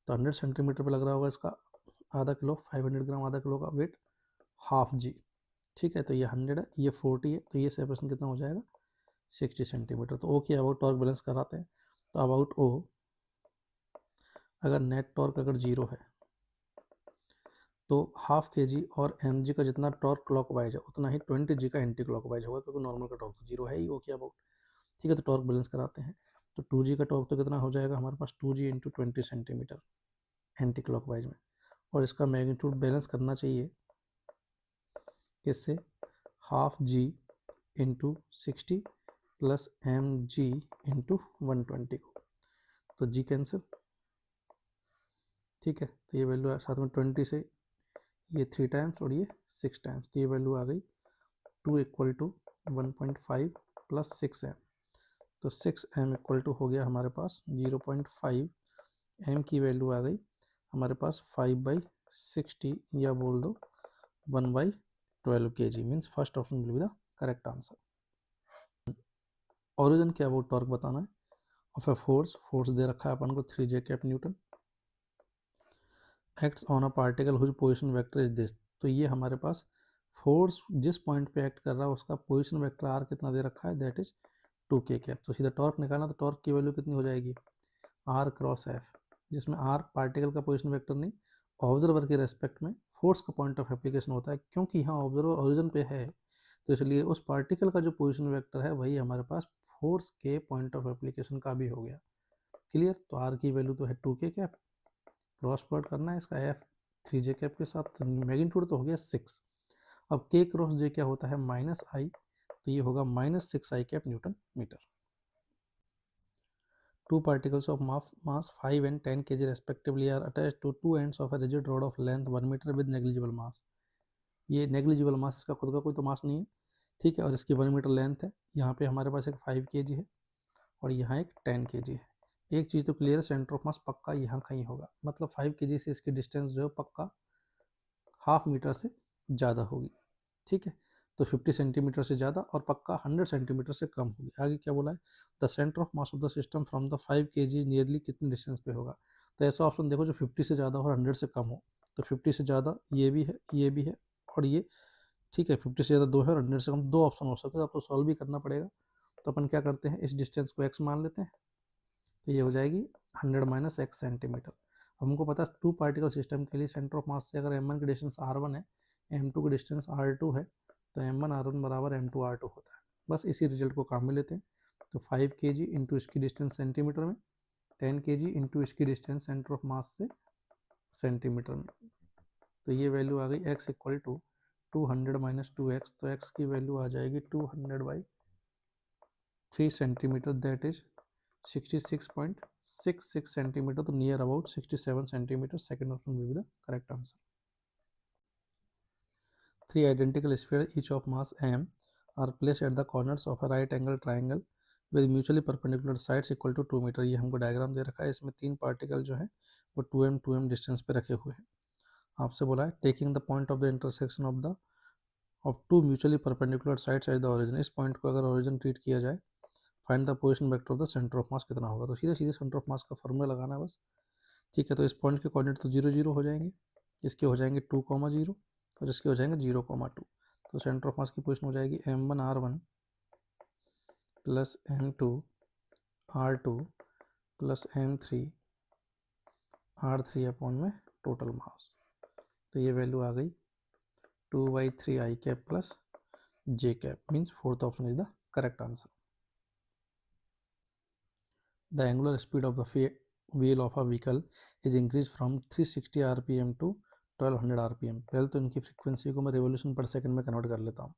तो 100 सेंटीमीटर पे लग रहा होगा इसका आधा किलो, 500 ग्राम आधा किलो का वेट, हाफ जी, ठीक है। तो ये 100 है, ये 40 है, तो ये सेपरेशन कितना हो जाएगा 60 सेंटीमीटर। तो ओ की अबाउट टॉर्क बैलेंस कराते हैं, तो अबाउट ओ, अगर नेट टॉर्क अगर 0 है तो हाफ के जी और एम जी का जितना टॉर्क क्लॉकवाइज है उतना ही 20G का एंटी क्लॉकवाइज होगा, क्योंकि नॉर्मल का टॉर्क तो 0 है ही, ओ की अबाउट, ठीक है। तो टॉर्क बैलेंस कराते हैं, तो 2G का टॉर्क तो कितना हो जाएगा हमारे पास 2G into 20 centimetre anticlockwise में, और इसका मैग्नीट्यूड बैलेंस करना चाहिए किससे, half g into 60 plus m g into 120 को, तो जी कैंसिल, ठीक है। तो ये वैल्यू साथ में 20 से ये 3 टाइम्स और ये 6 टाइम्स, तो ये वैल्यू आ गई 2 इक्वल टू 1.5 प्लस 6m, तो 6m इक्वल टू हो गया हमारे पास 0.5, m की वैल्यू आ गई हमारे पास 5/60, या बोल दो 1/12 kg, means first option will be the correct answer. Origin क्या वो टॉर्क बताना है, ऑफ ए फोर्स दे रखा है अपन को 3J cap newton, acts on a particle whose position vector is this, तो ये हमारे पास फोर्स जिस पॉइंट पे एक्ट कर रहा है उसका पोजिशन वेक्टर आर कितना दे रखा है, दैट इज 2K कैप। तो सीधा टॉर्क निकालना, तो टॉर्क की वैल्यू कितनी हो जाएगी R क्रॉस एफ, जिसमें R पार्टिकल का पोजिशन वेक्टर नहीं, ऑब्जर्वर के रेस्पेक्ट में फोर्स का पॉइंट ऑफ एप्लीकेशन होता है, क्योंकि यहाँ ऑब्जर्वर ओरिजिन पे है, तो इसलिए उस पार्टिकल का जो पोजिशन वेक्टर है वही हमारे पास फोर्स के पॉइंट ऑफ एप्लीकेशन का भी हो गया, क्लियर। तो R की वैल्यू तो है 2K कैप, क्रॉस प्लॉट करना है इसका एफ 3J कैप के साथ, तो मैग्नीट्यूड तो हो गया 6, अब K क्रॉस J क्या होता है -I, तो ये होगा -6I cap newton metre. Two particles of mass 5 and 10 kg respectively are attached to two ends of a rigid rod of length 1 meter with negligible mass। ये negligible mass, इसका खुद का कोई तो मास नहीं है, ठीक है, और इसकी 1 मीटर लेंथ है। यहाँ पे हमारे पास एक 5 kg है और यहाँ एक 10 kg है। एक चीज़ तो क्लियर है, सेंटर ऑफ मास पक्का यहाँ कहीं होगा, मतलब 5 kg से इसकी डिस्टेंस जो है पक्का हाफ मीटर से ज़्यादा होगी, ठीक है। तो 50 सेंटीमीटर से ज़्यादा और पक्का 100 सेंटीमीटर से कम होगी। आगे क्या बोला है, the centre of mass of the system from the 5 kg nearly कितनी डिस्टेंस पे होगा, तो ऐसा ऑप्शन देखो जो 50 से ज़्यादा और 100 से कम हो, तो 50 से ज़्यादा ये भी है, ये भी है और ये, ठीक है। 50 से ज़्यादा दो है और 100 से कम दो ऑप्शन हो सकते हैं, आपको सॉल्व भी करना पड़ेगा। तो अपन क्या करते हैं, इस डिस्टेंस को x मान लेते हैं, तो ये हो जाएगी 100 माइनस x सेंटीमीटर। हमको पता है 2 पार्टिकल सिस्टम के लिए सेंटर ऑफ मास से अगर m1 की डिस्टेंस r1 है, m2 की डिस्टेंस r2 है, तो m1 r1 बराबर m2 r2 होता है। बस इसी रिजल्ट को काम में लेते हैं, तो 5 kg इंटू इसकी डिस्टेंस सेंटीमीटर में, 10 kg इंटू इसकी डिस्टेंस सेंटर ऑफ मास से सेंटीमीटर में, तो ये वैल्यू आ गई x equal to 200 minus 2x, तो x की वैल्यू आ जाएगी 200/3 सेंटीमीटर, दैट इज 66.66 सेंटीमीटर, तो near about 67 centimetre. Second option will be the correct answer. 3 identical spheres each of mass m are placed at the corners of a right angle triangle with mutually perpendicular sides equal to 2 metre. ये हमको diagram दे रखा है, इसमें 3 particle जो है वो 2m distance पे रखे हुए हैं। आपसे बोला है taking the point of the intersection of two mutually perpendicular sides at the origin, इस पॉइंट को अगर ओरिजिन ट्रीट किया जाए, find the position vector of the centre of मास कितना होगा, तो सीधे सीधे सेंटर ऑफ मास का फॉर्मूला लगाना है बस, ठीक है। तो इस पॉइंट के कोऑर्डिनेट तो 0 0 हो जाएंगे, इसके हो जाएंगे 2,0 और इसके हो जाएंगे 0,2, तो सेंटर ऑफ मास की पोजीशन हो जाएगी m1 r1 plus m2 r2 plus m3 r3 upon में टोटल मास, तो ये वैल्यू आ गई 2/3 I cap plus j cap, means fourth option is the correct answer. The angular speed of the wheel of a vehicle is increased from 360 rpm to 1200 rpm। पहले तो इनकी frequency को मैं revolution per second में convert कर लेता हूँ,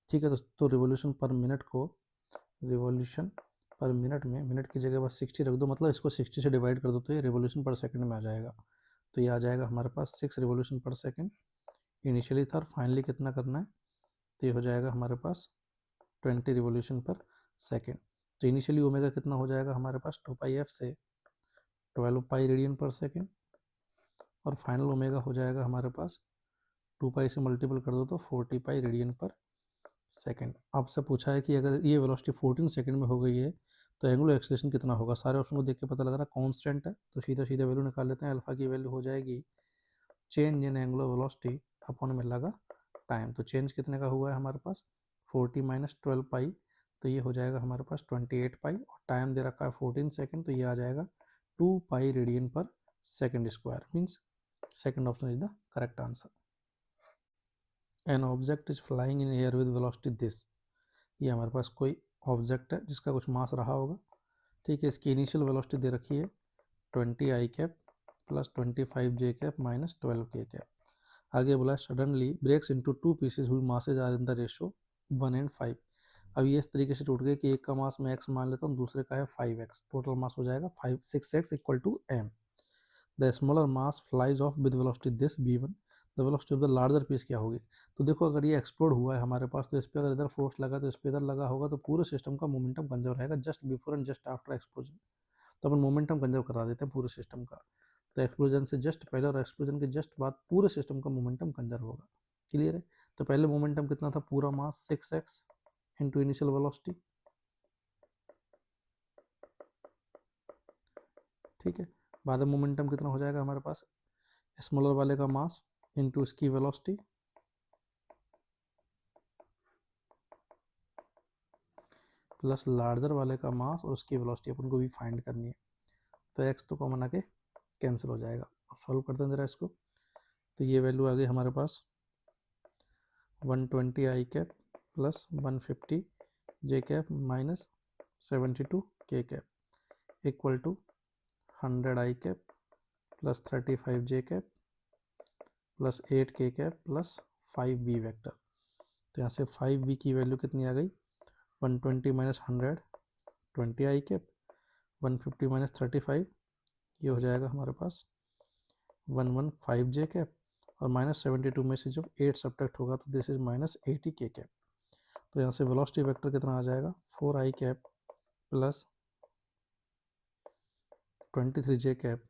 ठीक है। तो रिवोल्यूशन पर मिनट को, रिवोल्यूशन पर मिनट में मिनट की जगह बस 60 रख दो, मतलब इसको 60 से डिवाइड कर दो तो ये रिवोल्यूशन पर सेकंड में आ जाएगा। तो ये आ जाएगा हमारे पास 6 रिवोल्यूशन पर सेकंड इनिशियली था, और फाइनली कितना करना है तो ये हो जाएगा हमारे पास 20 रिवोल्यूशन पर सेकेंड। तो इनिशियली ओमेगा कितना हो जाएगा हमारे पास 2πf से 12 पाई रेडियन पर सेकेंड, और फाइनल ओमेगा हो जाएगा हमारे पास 2 पाई से मल्टीपल कर दो तो 40 पाई रेडियन पर सेकेंड। आपसे पूछा है कि अगर ये वेलोसिटी 14 सेकेंड में हो गई है तो एंगुलर एक्सेलरेशन कितना होगा। सारे ऑप्शन को देख के पता लग रहा है कांस्टेंट है, तो सीधा सीधा वैल्यू निकाल लेते हैं। अल्फा की वैल्यू हो जाएगी change in angular velocity upon में लगा टाइम। तो चेंज कितने का हुआ है हमारे पास 40 माइनस 12 पाई, तो ये हो जाएगा हमारे पास 28 पाई, और टाइम दे रखा है 14 सेकेंड, तो ये आ जाएगा 2 पाई रेडियन पर second square. Means second option is the correct answer. An object is flying in air with velocity this. ये हमारे पास कोई ऑब्जेक्ट है जिसका कुछ मास रहा होगा, ठीक है। इसकी इनिशियल वेलोसिटी दे रखी है 20 I cap plus 25 J cap minus 12 K cap. आगे बोला सडनली ब्रेक्स इनटू 2 पीसेस हुई masses are in the ratio 1 and 5। अब ये इस तरीके से टूट गए कि एक का मास मैं x मान लेता हूँ, दूसरे का है 5x, टोटल मास हो जाएगा 6x equal to m। The smaller mass flies off with velocity this v1, the velocity of the larger piece क्या होगी। तो देखो अगर ये एक्सप्लोड हुआ है हमारे पास, तो इस पर अगर इधर फोर्स लगा तो इस पर इधर लगा होगा, तो पूरे सिस्टम का मोमेंटम कंजर्व रहेगा just before and just after explosion. तो अपन मोमेंटम कंजर्व करा देते हैं पूरे सिस्टम का। तो एक्सप्लोजन से जस्ट पहले और एक्सप्लोजन के जस्ट बाद पूरे सिस्टम का मोमेंटम कंजर्व होगा। क्लियर है। तो पहले मोमेंटम कितना था, पूरा मास 6x इंटू इनिशियल वेलोसिटी, ठीक है। बाद में मोमेंटम कितना हो जाएगा हमारे पास, स्मॉलर वाले का मास इंटू इसकी वेलोसिटी प्लस लार्जर वाले का मास और उसकी वेलोसिटी अपन को भी फाइंड करनी है। तो x तो कॉमन आके कैंसिल हो जाएगा। अब सॉल्व करते हैं जरा इसको। तो ये वैल्यू आ गई हमारे पास 120 I cap plus 150 J cap minus 72 K cap equal to 100 I cap plus 35 J cap plus 8 के कैप प्लस 5 बी वैक्टर। तो यहाँ से 5 बी की वैल्यू कितनी आ गई, 120 माइनस 100 20 आई कैप, 150 माइनस 35 ये हो जाएगा हमारे पास 115 जे कैप, और माइनस 72 में से जब 8 सब्ट्रैक्ट होगा तो दिस इज माइनस 80 के कैप। तो यहाँ से वेलोसिटी वेक्टर कितना आ जाएगा 4 आई कैप प्लस 23 जे कैप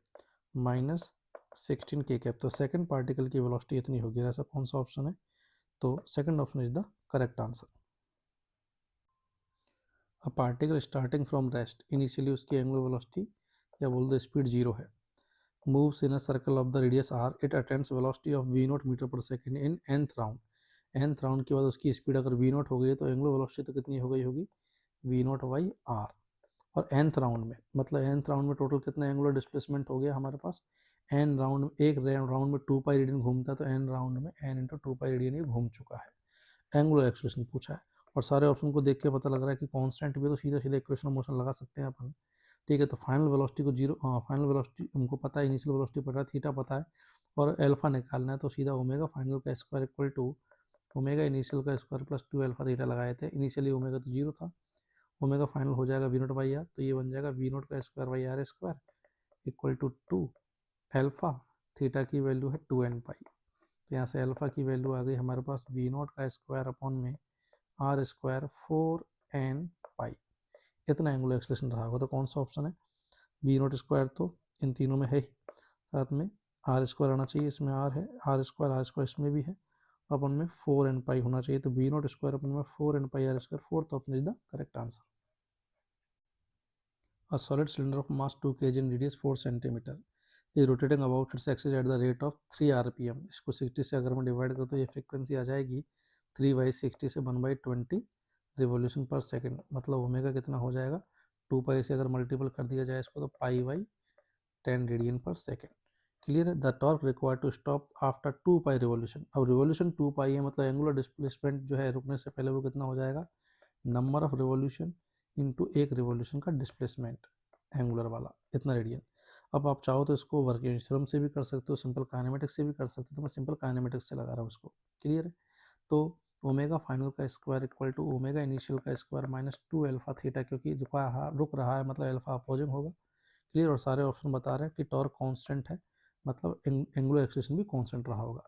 माइनस 16 के कैप। तो सेकंड पार्टिकल की वेलोसिटी इतनी होगी। ऐसा कौन सा ऑप्शन है, तो second option is the correct answer. A particle starting from rest, initially उसकी एंगुलर वेलोसिटी या बोल दो स्पीड 0 है, moves in a circle of the radius r, it attains velocity of v0 metre per second in nth round. nth round के बाद उसकी speed अगर v0 हो गई तो एंगुलर वेलोसिटी तो कितनी हो गई होगी v0 बाई r। और nth राउंड में मतलब nth राउंड में टोटल कितना एंगुलर डिस्प्लेसमेंट हो गया हमारे पास, n राउंड, एक राउंड में 2 पाई रेडियन घूमता है, तो n राउंड में n इंटू 2 पाई रेडियन ये घूम चुका है। एंगुलर एक्सेलरेशन पूछा है, और सारे ऑप्शन को देख के पता लग रहा है कि कांस्टेंट भी, तो सीधा सीधा इक्वेशन मोशन लगा सकते हैं अपन, ठीक है। तो फाइनल वेलोसिटी को जीरो, फाइनल वेलोसिटी हमको पता है, इनिशियल वेलोसिटी पता है, थीटा पता है, और अल्फा निकालना है। तो सीधा ओमेगा फाइनल का square equal to omega initial का स्क्वायर प्लस 2 अल्फा थीटा लगाए थे। इनिशियली ओमेगा तो 0 था, ओमेगा फाइनल हो जाएगा वी नोट बाई आर, तो ये बन जाएगा वी नोट का square by r square equal to 2 alpha, theta की वैल्यू है 2n पाई। तो यहाँ से अल्फा की वैल्यू आ गई हमारे पास वी नोट का स्क्वायर अपॉन में आर स्क्वायर 4n पाई। इतना एंगुलर एक्सेलरेशन रहा होगा। तो कौन सा ऑप्शन है, वी नोट स्क्वायर तो इन तीनों में है ही, साथ में आर स्क्वायर आना चाहिए, इसमें आर है, आर स्क्वायर इसमें भी है, अपन में 4n पाई होना चाहिए। तो वी नोट स्क्वायर अपन में 4n pi r square, fourth option is the correct answer. A solid cylinder of mass 2 kg in radius 4 centimetre ये rotating about its axis at the rate of 3 rpm। इसको 60 से अगर मैं divide करूँ तो ये frequency आ जाएगी 3/60 से 1/20 रिवोल्यूशन पर सेकेंड। मतलब ओमेगा कितना हो जाएगा, 2 पाई से अगर मल्टीपल कर दिया जाए इसको तो π/10 रेडियन पर सेकेंड। क्लियर है। The torque required to stop after 2 pi revolution. अब रिवोल्यूशन 2 पाई है, मतलब एंगुलर डिस्प्लेसमेंट जो है रुकने से पहले वो कितना हो जाएगा, नंबर ऑफ रिवोल्यूशन इंटू एक रिवोल्यूशन का डिस्प्लेसमेंट एंगुलर वाला, इतना रेडियन। अब आप चाहो तो इसको वर्किंग थ्योरम से भी कर सकते हो, सिंपल काइनेमेटिक्स से भी कर सकते हो, तो मैं सिंपल काइनेमेटिक्स से लगा रहा हूँ इसको। क्लियर है। तो ओमेगा फाइनल का square equal to omega initial का स्क्वायर माइनस 2 अल्फा थीटा, क्योंकि रुक रहा है मतलब अल्फा अपोजिंग होगा। क्लियर। और सारे ऑप्शन बता रहे हैं कि टॉर्क कांस्टेंट है, मतलब एंगुलर एक्सेलरेशन भी कांस्टेंट रहा होगा।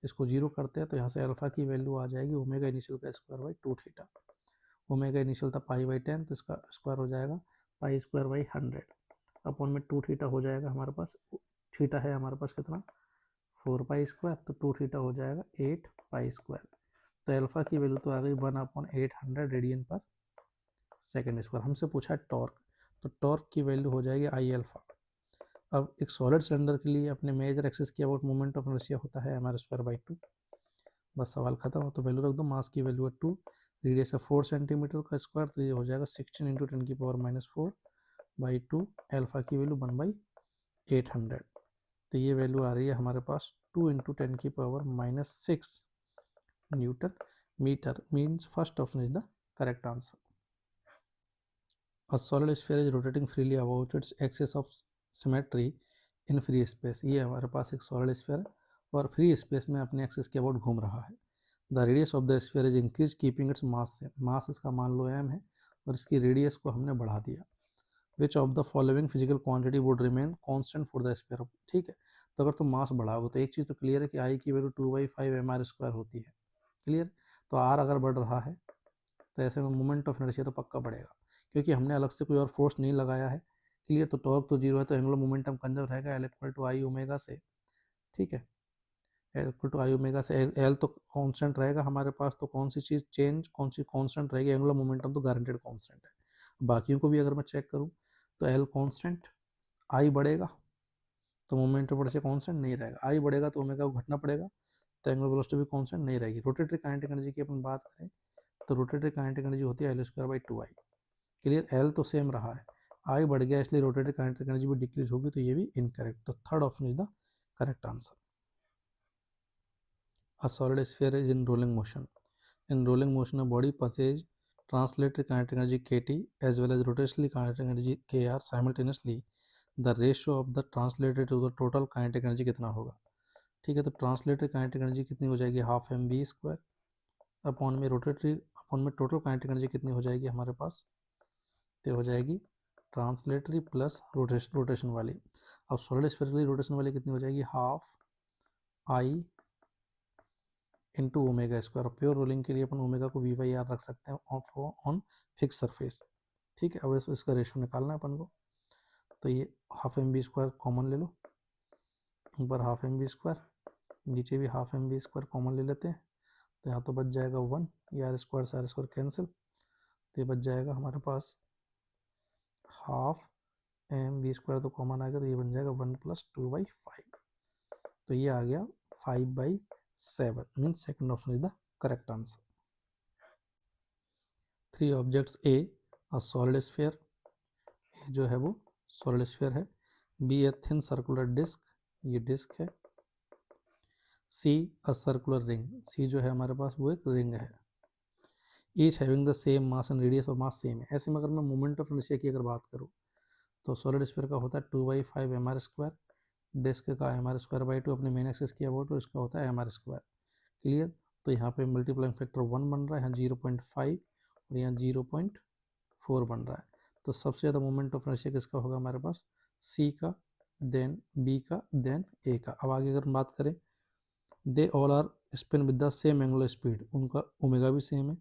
इसको 0 करते हैं तो यहाँ से अल्फ़ा की वैल्यू आ जाएगी ओमेगा इनिशियल का square by 2 theta. Omega initial था पाई बाई 10, तो इसका स्क्वायर हो जाएगा पाई स्क्वायर बाई 100 अपॉन में 2 थीटा हो जाएगा हमारे पास। थीटा है हमारे पास कितना 4 पाई स्क्वायर, तो 2 थीटा हो जाएगा 8 पाई स्क्वायर। तो अल्फ़ा की वैल्यू तो आ गई 1/800 रेडियन पर सेकेंड स्क्वायर। हमसे पूछा है टॉर्क, तो टॉर्क की वैल्यू हो जाएगी आई अल्फ़ा। अब एक सॉलिड सिलेंडर के लिए अपने मेजर एक्सिस की अबाउट मोमेंट ऑफ इनर्शिया होता है mr स्क्वायर बाई 2। बस सवाल खत्म हो, तो वैल्यू रख दो। मास की वैल्यू है 2, रेडियस है 4 सेंटीमीटर का स्क्वायर, तो ये हो जाएगा 16 इंटू 10⁻⁻4 बाई 2। अल्फ़ा की वैल्यू 1/800, तो ये वैल्यू आ रही है हमारे पास 2 into 10⁻⁻6 newton metre. Means first option is the correct answer. A solid sphere is rotating freely about its axis of symmetry in free space। ये हमारे पास एक सॉलिड स्फीयर है और फ्री स्पेस में अपने एक्सिस के अबाउट घूम रहा है। The radius of the sphere is increase keeping its mass से। मास इसका मान लो m है और इसकी रेडियस को हमने बढ़ा दिया। विच of the following physical quantity would remain constant for the sphere. ठीक है, तो अगर तुम मास बढ़ाओगे तो एक चीज़ तो क्लियर है कि आई की वैल्यू 2/5 mr स्क्वायर होती है। क्लियर, तो आर अगर बढ़ रहा है तो ऐसे में मोमेंट ऑफ इनर्शिया तो पक्का बढ़ेगा, क्योंकि हमने अलग से कोई और फोर्स नहीं लगाया है। क्लियर, तो टॉर्क तो 0 है, तो एंगुलर मोमेंटम कंजर्व रहेगा L equal to I omega से। ठीक है, L equal to I omega से। एल तो कांस्टेंट रहेगा हमारे पास, तो कौन सी चीज़ चेंज, कौन सी कांस्टेंट रहेगी, एंगुलर मोमेंटम तो गारंटेड कांस्टेंट है। बाकियों को भी अगर मैं चेक करूँ तो एल कांस्टेंट, आई बढ़ेगा तो मोमेंट बढ़ से कांस्टेंट नहीं रहेगा, आई बढ़ेगा तो ओमेगा को घटना पड़ेगा, तो एंगुलर वेलोसिटी भी कांस्टेंट नहीं रहेगी। रोटेटरी काइनेटिक एनर्जी की अपन बात करें तो रोटेटरी काइनेटिक एनर्जी होती है L square by 2 I. Clear, L तो सेम रहा है, आई बढ़ गया इसलिए रोटेटरी काइनेटिक एनर्जी भी डिक्रीज होगी, तो ये भी इनकरेक्ट। तो third option is the correct answer. A solid sphere is in rolling motion. In rolling motion a body passes translatory kinetic energy kT as well as rotational kinetic energy kr simultaneously। the ratio of the translated to the total kinetic energy कितना होगा। ठीक है, तो translatory kinetic energy कितनी हो जाएगी, half m v square upon में rotatory upon में टोटल काइनेटिक एनर्जी कितनी हो जाएगी हमारे पास, तो हो जाएगी ट्रांसलेटरी प्लस रोटेशन वाली। अब सॉलिड स्फीयर के लिए रोटेशन वाली कितनी हो जाएगी, half I into omega square. Pure rolling के लिए अपन ओमेगा को वी/आर रख सकते हैं ऑन फिक्स सरफेस। ठीक है, अब इसका रेशो निकालना है अपन को, तो ये half m v square common ले लो, ऊपर हाफ एम बी स्क्वायर, नीचे भी half m v square common ले लेते हैं, तो यहाँ तो बच जाएगा 1, ये आर स्क्वायर से आर स्क्वायर कैंसिल, तो ये बच जाएगा हमारे पास हाफ एम बी स्क्वायर तो कॉमन आएगा, तो ये बन जाएगा 1 + 2/5, तो ये आ गया 5/7। Means second option is the correct answer. 3 objects A a solid sphere, जो है वो सॉलिड स्फीयर है। B a thin circular disc, ये डिस्क है। सी अ सर्कुलर रिंग, सी जो है हमारे पास वो एक रिंग है। Each having the same mass and radius, और मास सेम है। ऐसे में अगर मैं मोमेंट ऑफ इनर्शिया की अगर बात करूँ तो सॉलिड स्फीयर का होता है 2/5 mr स्क्वायर, डिस्क का mr स्क्वायर बाई 2 अपने मेन एक्सिस की अबाउट, तो इसका होता है mr स्क्वायर। क्लियर, तो यहाँ पे मल्टीप्लाइंग फैक्टर 1 बन रहा है, यहाँ 0.5 और यहाँ 0.4 बन रहा है। तो सबसे ज़्यादा मोमेंट ऑफ इनर्शिया किसका होगा हमारे पास, सी का, देन बी का, देन ए का। अब आगे अगर बात करें, they all are spin with the same angular speed, उनका ओमेगा भी सेम है,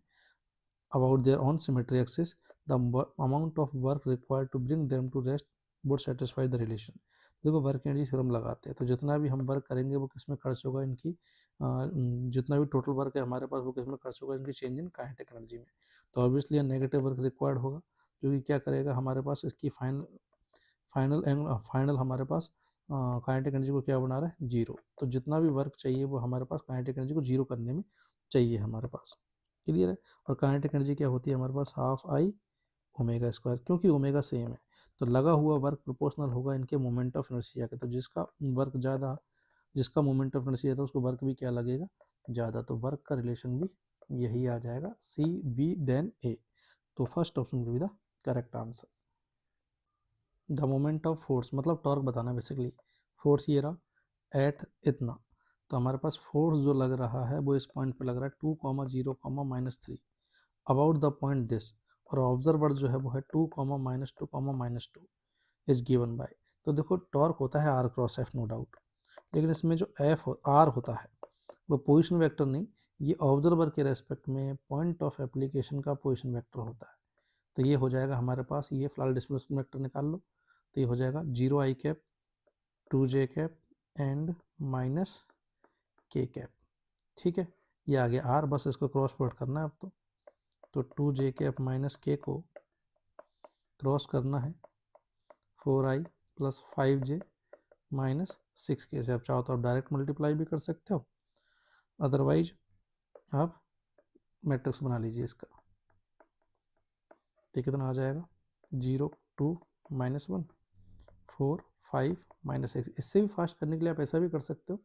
about their own symmetry axis, the amount of work required to bring them to rest would satisfy the relation. देखो वर्क एनर्जी थ्योरम लगाते हैं, तो जितना भी हम वर्क करेंगे वो किस में खर्च होगा, इनकी जितना भी टोटल वर्क है हमारे पास वो किस में खर्च होगा, इनकी चेंज इन काइनेटिक एनर्जी में। तो ऑब्वियसली नेगेटिव वर्क रिक्वायर्ड होगा, जो कि क्या करेगा हमारे पास इसकी फाइनल हमारे पास काइनेटिक एनर्जी को क्या बना रहा है, 0। तो जितना भी वर्क चाहिए वो हमारे पास काइनेटिक एनर्जी को 0 करने में चाहिए हमारे पास। क्लियर है, और काइनेटिक एनर्जी क्या होती है हमारे पास, हाफ आई ओमेगा स्क्वायर, क्योंकि ओमेगा सेम है तो लगा हुआ वर्क प्रोपोर्शनल होगा इनके मोमेंट ऑफ इनर्शिया के। तो जिसका वर्क ज़्यादा, जिसका मोमेंट ऑफ इनर्शिया था उसको वर्क भी क्या लगेगा, ज़्यादा, तो वर्क का रिलेशन भी यही आ जाएगा, सी बी देन ए। तो first option will be the correct answer. The moment of force, मतलब टॉर्क बताना बेसिकली। फोर्स ये रहा एट इतना, तो हमारे पास फोर्स जो लग रहा है वो इस पॉइंट पे लग रहा है 2,0,-3 अबाउट द पॉइंट दिस, और ऑब्जर्वर जो है वो है 2,-2,-2 इज गिवन बाय। तो देखो टॉर्क होता है r cross F no doubt, लेकिन इसमें जो एफ आर होता है वो पोजीशन वेक्टर नहीं, ये ऑब्जर्वर के रेस्पेक्ट में पॉइंट ऑफ एप्लीकेशन का पोजीशन वेक्टर होता है। तो ये हो जाएगा हमारे पास, ये फिलहाल डिस्प्लेसमेंट वेक्टर निकाल लो, तो ये हो जाएगा 0 i cap 2 j cap and minus k cap. ठीक है, ये आ गया r, बस इसको क्रॉस प्रोडक्ट करना है अब तो 2 j कैप माइनस k को क्रॉस करना है 4i plus 5j minus 6k से। आप चाहो तो आप डायरेक्ट मल्टीप्लाई भी कर सकते हो, अदरवाइज आप मैट्रिक्स बना लीजिए इसका। तो कितना आ जाएगा 0 2 माइनस 1 4 5 माइनस 6। इससे भी फास्ट करने के लिए आप ऐसा भी कर सकते हो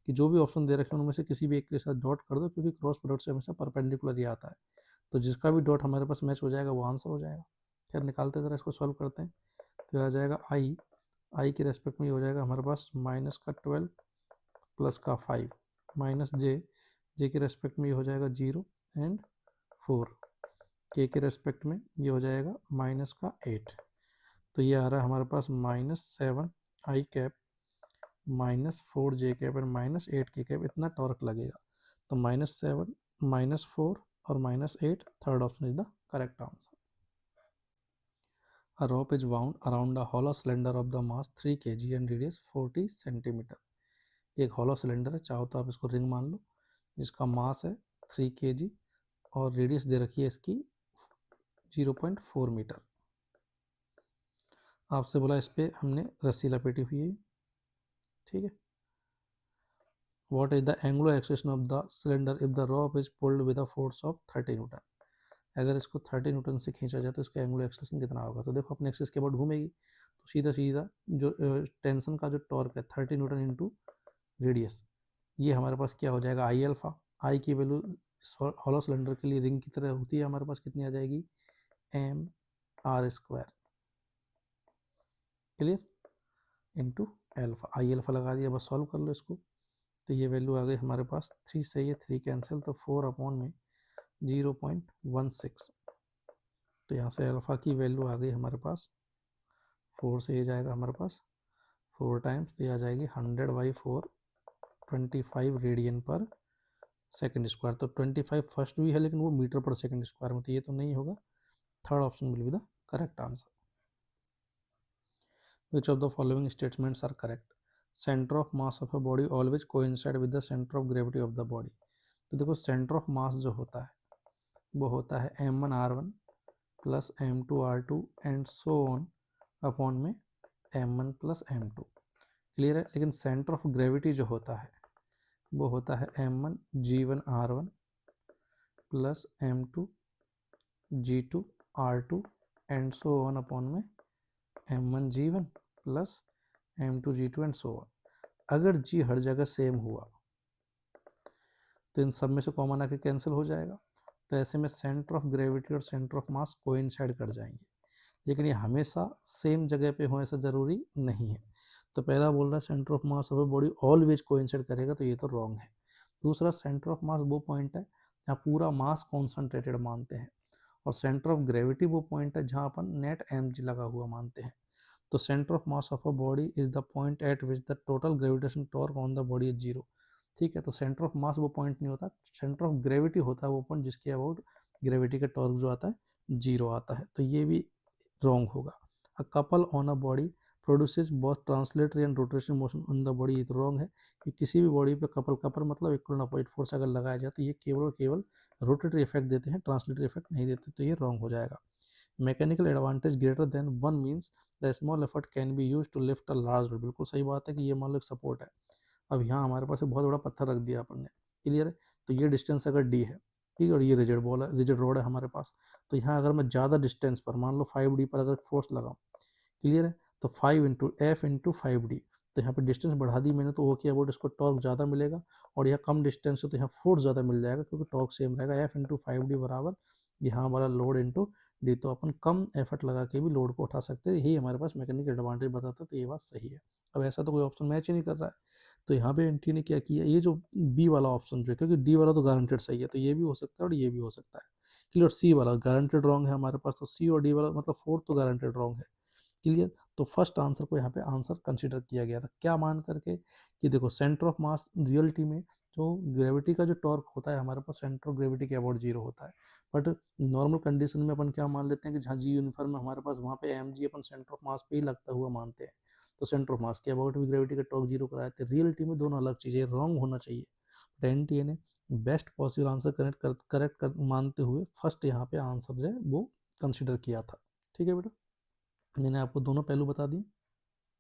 कि जो भी ऑप्शन दे रखे हैं उनमें से किसी भी एक के साथ डॉट कर दो, क्योंकि क्रॉस प्रोडक्ट से हमेशा परपेंडिकुलर ही आता है, तो जिसका भी डॉट हमारे पास मैच हो जाएगा वो आंसर हो जाएगा। खैर निकालते ज़रा इसको सॉल्व करते हैं, तो आ जाएगा आई के रेस्पेक्ट में ये हो जाएगा हमारे पास माइनस का 12 प्लस का 5 माइनस जे के रेस्पेक्ट में ये हो जाएगा 0 एंड 4, के रेस्पेक्ट में ये हो जाएगा माइनस का 8। तो ये आ रहा है हमारे पास minus 7 i cap minus 4 j cap and minus 8 के कैप, इतना टॉर्क लगेगा। तो माइनस 7 माइनस 4 और minus 8, third option is the correct answer. A rope is wound around a hollow cylinder of the mass 3 kg and radius 40 centimetre. एक hollow cylinder है, चाहो तो आप इसको रिंग मान लो, जिसका मास है 3 kg और रेडियस दे रखी है इसकी 0.4 मीटर। आपसे बोला इस पे हमने रस्सी लपेटी हुई है, ठीक है। What is the angular acceleration of the cylinder if the rope is pulled with a force of 30 Newton. अगर इसको 30 न्यूटन से खींचा जाए तो इसका एंगुलर एक्सेलरेशन कितना होगा। तो देखो अपने एक्सिस के बाद घूमेगी, तो सीधा सीधा जो टेंशन का जो टॉर्क है 30 न्यूटन इंटू रेडियस, ये हमारे पास क्या हो जाएगा आई अल्फा। आई की वैल्यू हॉलो सिलेंडर के लिए रिंग की तरह होती है, हमारे पास कितनी आ जाएगी m r square, clear, into alpha. I alpha लगा दिया, बस सॉल्व कर लो इसको। तो ये वैल्यू आ गई हमारे पास 3 से ये 3 कैंसिल, तो 4 अपॉन में 0.16। तो यहाँ से अल्फ़ा की वैल्यू आ गई हमारे पास 4 से ये जाएगा हमारे पास 4 टाइम्स, तो ये आ जाएगी 100/4 25 रेडियन पर सेकंड स्क्वायर। तो 25 फर्स्ट भी है लेकिन वो मीटर पर सेकंड स्क्वायर में, तो ये तो नहीं होगा। Third option will be the correct answer. Which of the following statements are correct. Centre of mass of a body always coincide with the centre of gravity of the body. तो देखो centre of मास जो होता है वो होता है m1r1 plus m2r2 and so on upon में m1 plus m2, clear है। लेकिन सेंटर ऑफ ग्रेविटी जो होता है वो होता है m1 g1 r1 plus m2 g2 r2 and so on upon में m1 g1 plus m2 g2 and so on. अगर g हर जगह सेम हुआ तो इन सब में से कॉमन आके कैंसिल हो जाएगा, तो ऐसे में सेंटर ऑफ ग्रेविटी और सेंटर ऑफ मास कोइंसाइड कर जाएंगे, लेकिन ये हमेशा सेम जगह पे हो ऐसा ज़रूरी नहीं है। तो पहला बोल रहा है centre of mass of a body always coincide करेगा, तो ये तो रॉन्ग है। दूसरा सेंटर ऑफ मास वो पॉइंट है जहाँ पूरा मास कॉन्सेंट्रेटेड मानते हैं, और सेंटर ऑफ ग्रेविटी वो पॉइंट है जहाँ अपन नेट mg लगा हुआ मानते हैं। तो centre of mass of a body is the point eight which the total gravitation torque on the body is 0। ठीक है, तो सेंटर ऑफ मास वो पॉइंट नहीं होता, सेंटर ऑफ ग्रेविटी होता है वो पॉइंट जिसके अबाउट ग्रेविटी का टॉर्क जो आता है 0 आता है, तो ये भी रॉन्ग होगा। A couple on a body produces both translatory and rotation motion on the body, ये तो रॉन्ग है कि किसी भी बॉडी पे कपल मतलब इक्वल अपोजिट फोर्स अगर लगाया जाए तो ये केवल और केवल रोटेटरी इफेक्ट देते हैं, ट्रांसलेटरी इफेक्ट नहीं देते, तो ये रॉन्ग हो जाएगा। Mechanical advantage greater than 1 means the small effort can be use to lift a large weight. बिल्कुल सही बात है कि ये मान लो एक सपोर्ट है, अब यहाँ हमारे पास एक बहुत बड़ा पत्थर रख दिया अपन ने, क्लियर है। तो ये डिस्टेंस अगर डी है, ठीक है, और ये रिजिड बॉल है, रिजिड रोड है हमारे पास, तो यहाँ अगर मैं ज़्यादा डिस्टेंस पर मान लो 5D पर अगर फोर्स लगाऊँ, क्लियर है, तो 5 इंटू एफ इंटू 5D, तो यहाँ पर डिस्टेंस बढ़ा दी मैंने, तो वो क्या बोर्ड इसको टॉर्क ज़्यादा मिलेगा, और यहाँ कम डिस्टेंस है तो यहाँ फोर्स ज़्यादा मिल जाएगा क्योंकि टॉर्क सेम रहेगा। एफ इंटू 5D बराबर यहाँ हमारा लोड इंटू डी, तो अपन कम एफर्ट लगा के भी लोड को उठा सकते हैं, यही हमारे पास मैकेनिकल एडवांटेज बताता है, तो ये बात सही है। अब ऐसा तो कोई ऑप्शन मैच ही नहीं कर रहा है, तो यहाँ पे एनटी ने क्या किया, ये जो बी वाला ऑप्शन जो है, क्योंकि डी वाला तो गारंटेड सही है, तो ये भी हो सकता है और ये भी हो सकता है, क्लियर। सी वाला गारंटेड रॉन्ग है हमारे पास, तो सी और डी वाला मतलब फोर्थ तो गारंटेड रॉन्ग है, क्लियर। तो फर्स्ट आंसर को यहाँ पे आंसर कंसिडर किया गया था, क्या मान करके कि देखो सेंटर ऑफ मास रियलिटी में तो ग्रेविटी का जो टॉर्क होता है हमारे पास सेंटर ऑफ ग्रेविटी के अबाउट 0 होता है। बट नॉर्मल कंडीशन में अपन क्या मान लेते हैं कि जहाँ जी यूनिफॉर्म है हमारे पास, वहाँ पे एम जी अपन सेंटर ऑफ मास पे ही लगता हुआ मानते हैं। तो सेंटर ऑफ मास के अबाउट भी ग्रेविटी का टॉर्क 0 कराया। तो रियलिटी में दोनों अलग चीज़ें, रॉन्ग होना चाहिए। बट एनटीए ने बेस्ट पॉसिबल आंसर करेक्ट मानते हुए फर्स्ट यहाँ पे आंसर जो है वो कंसिडर किया था। ठीक है बेटा, मैंने आपको दोनों पहलू बता दिए।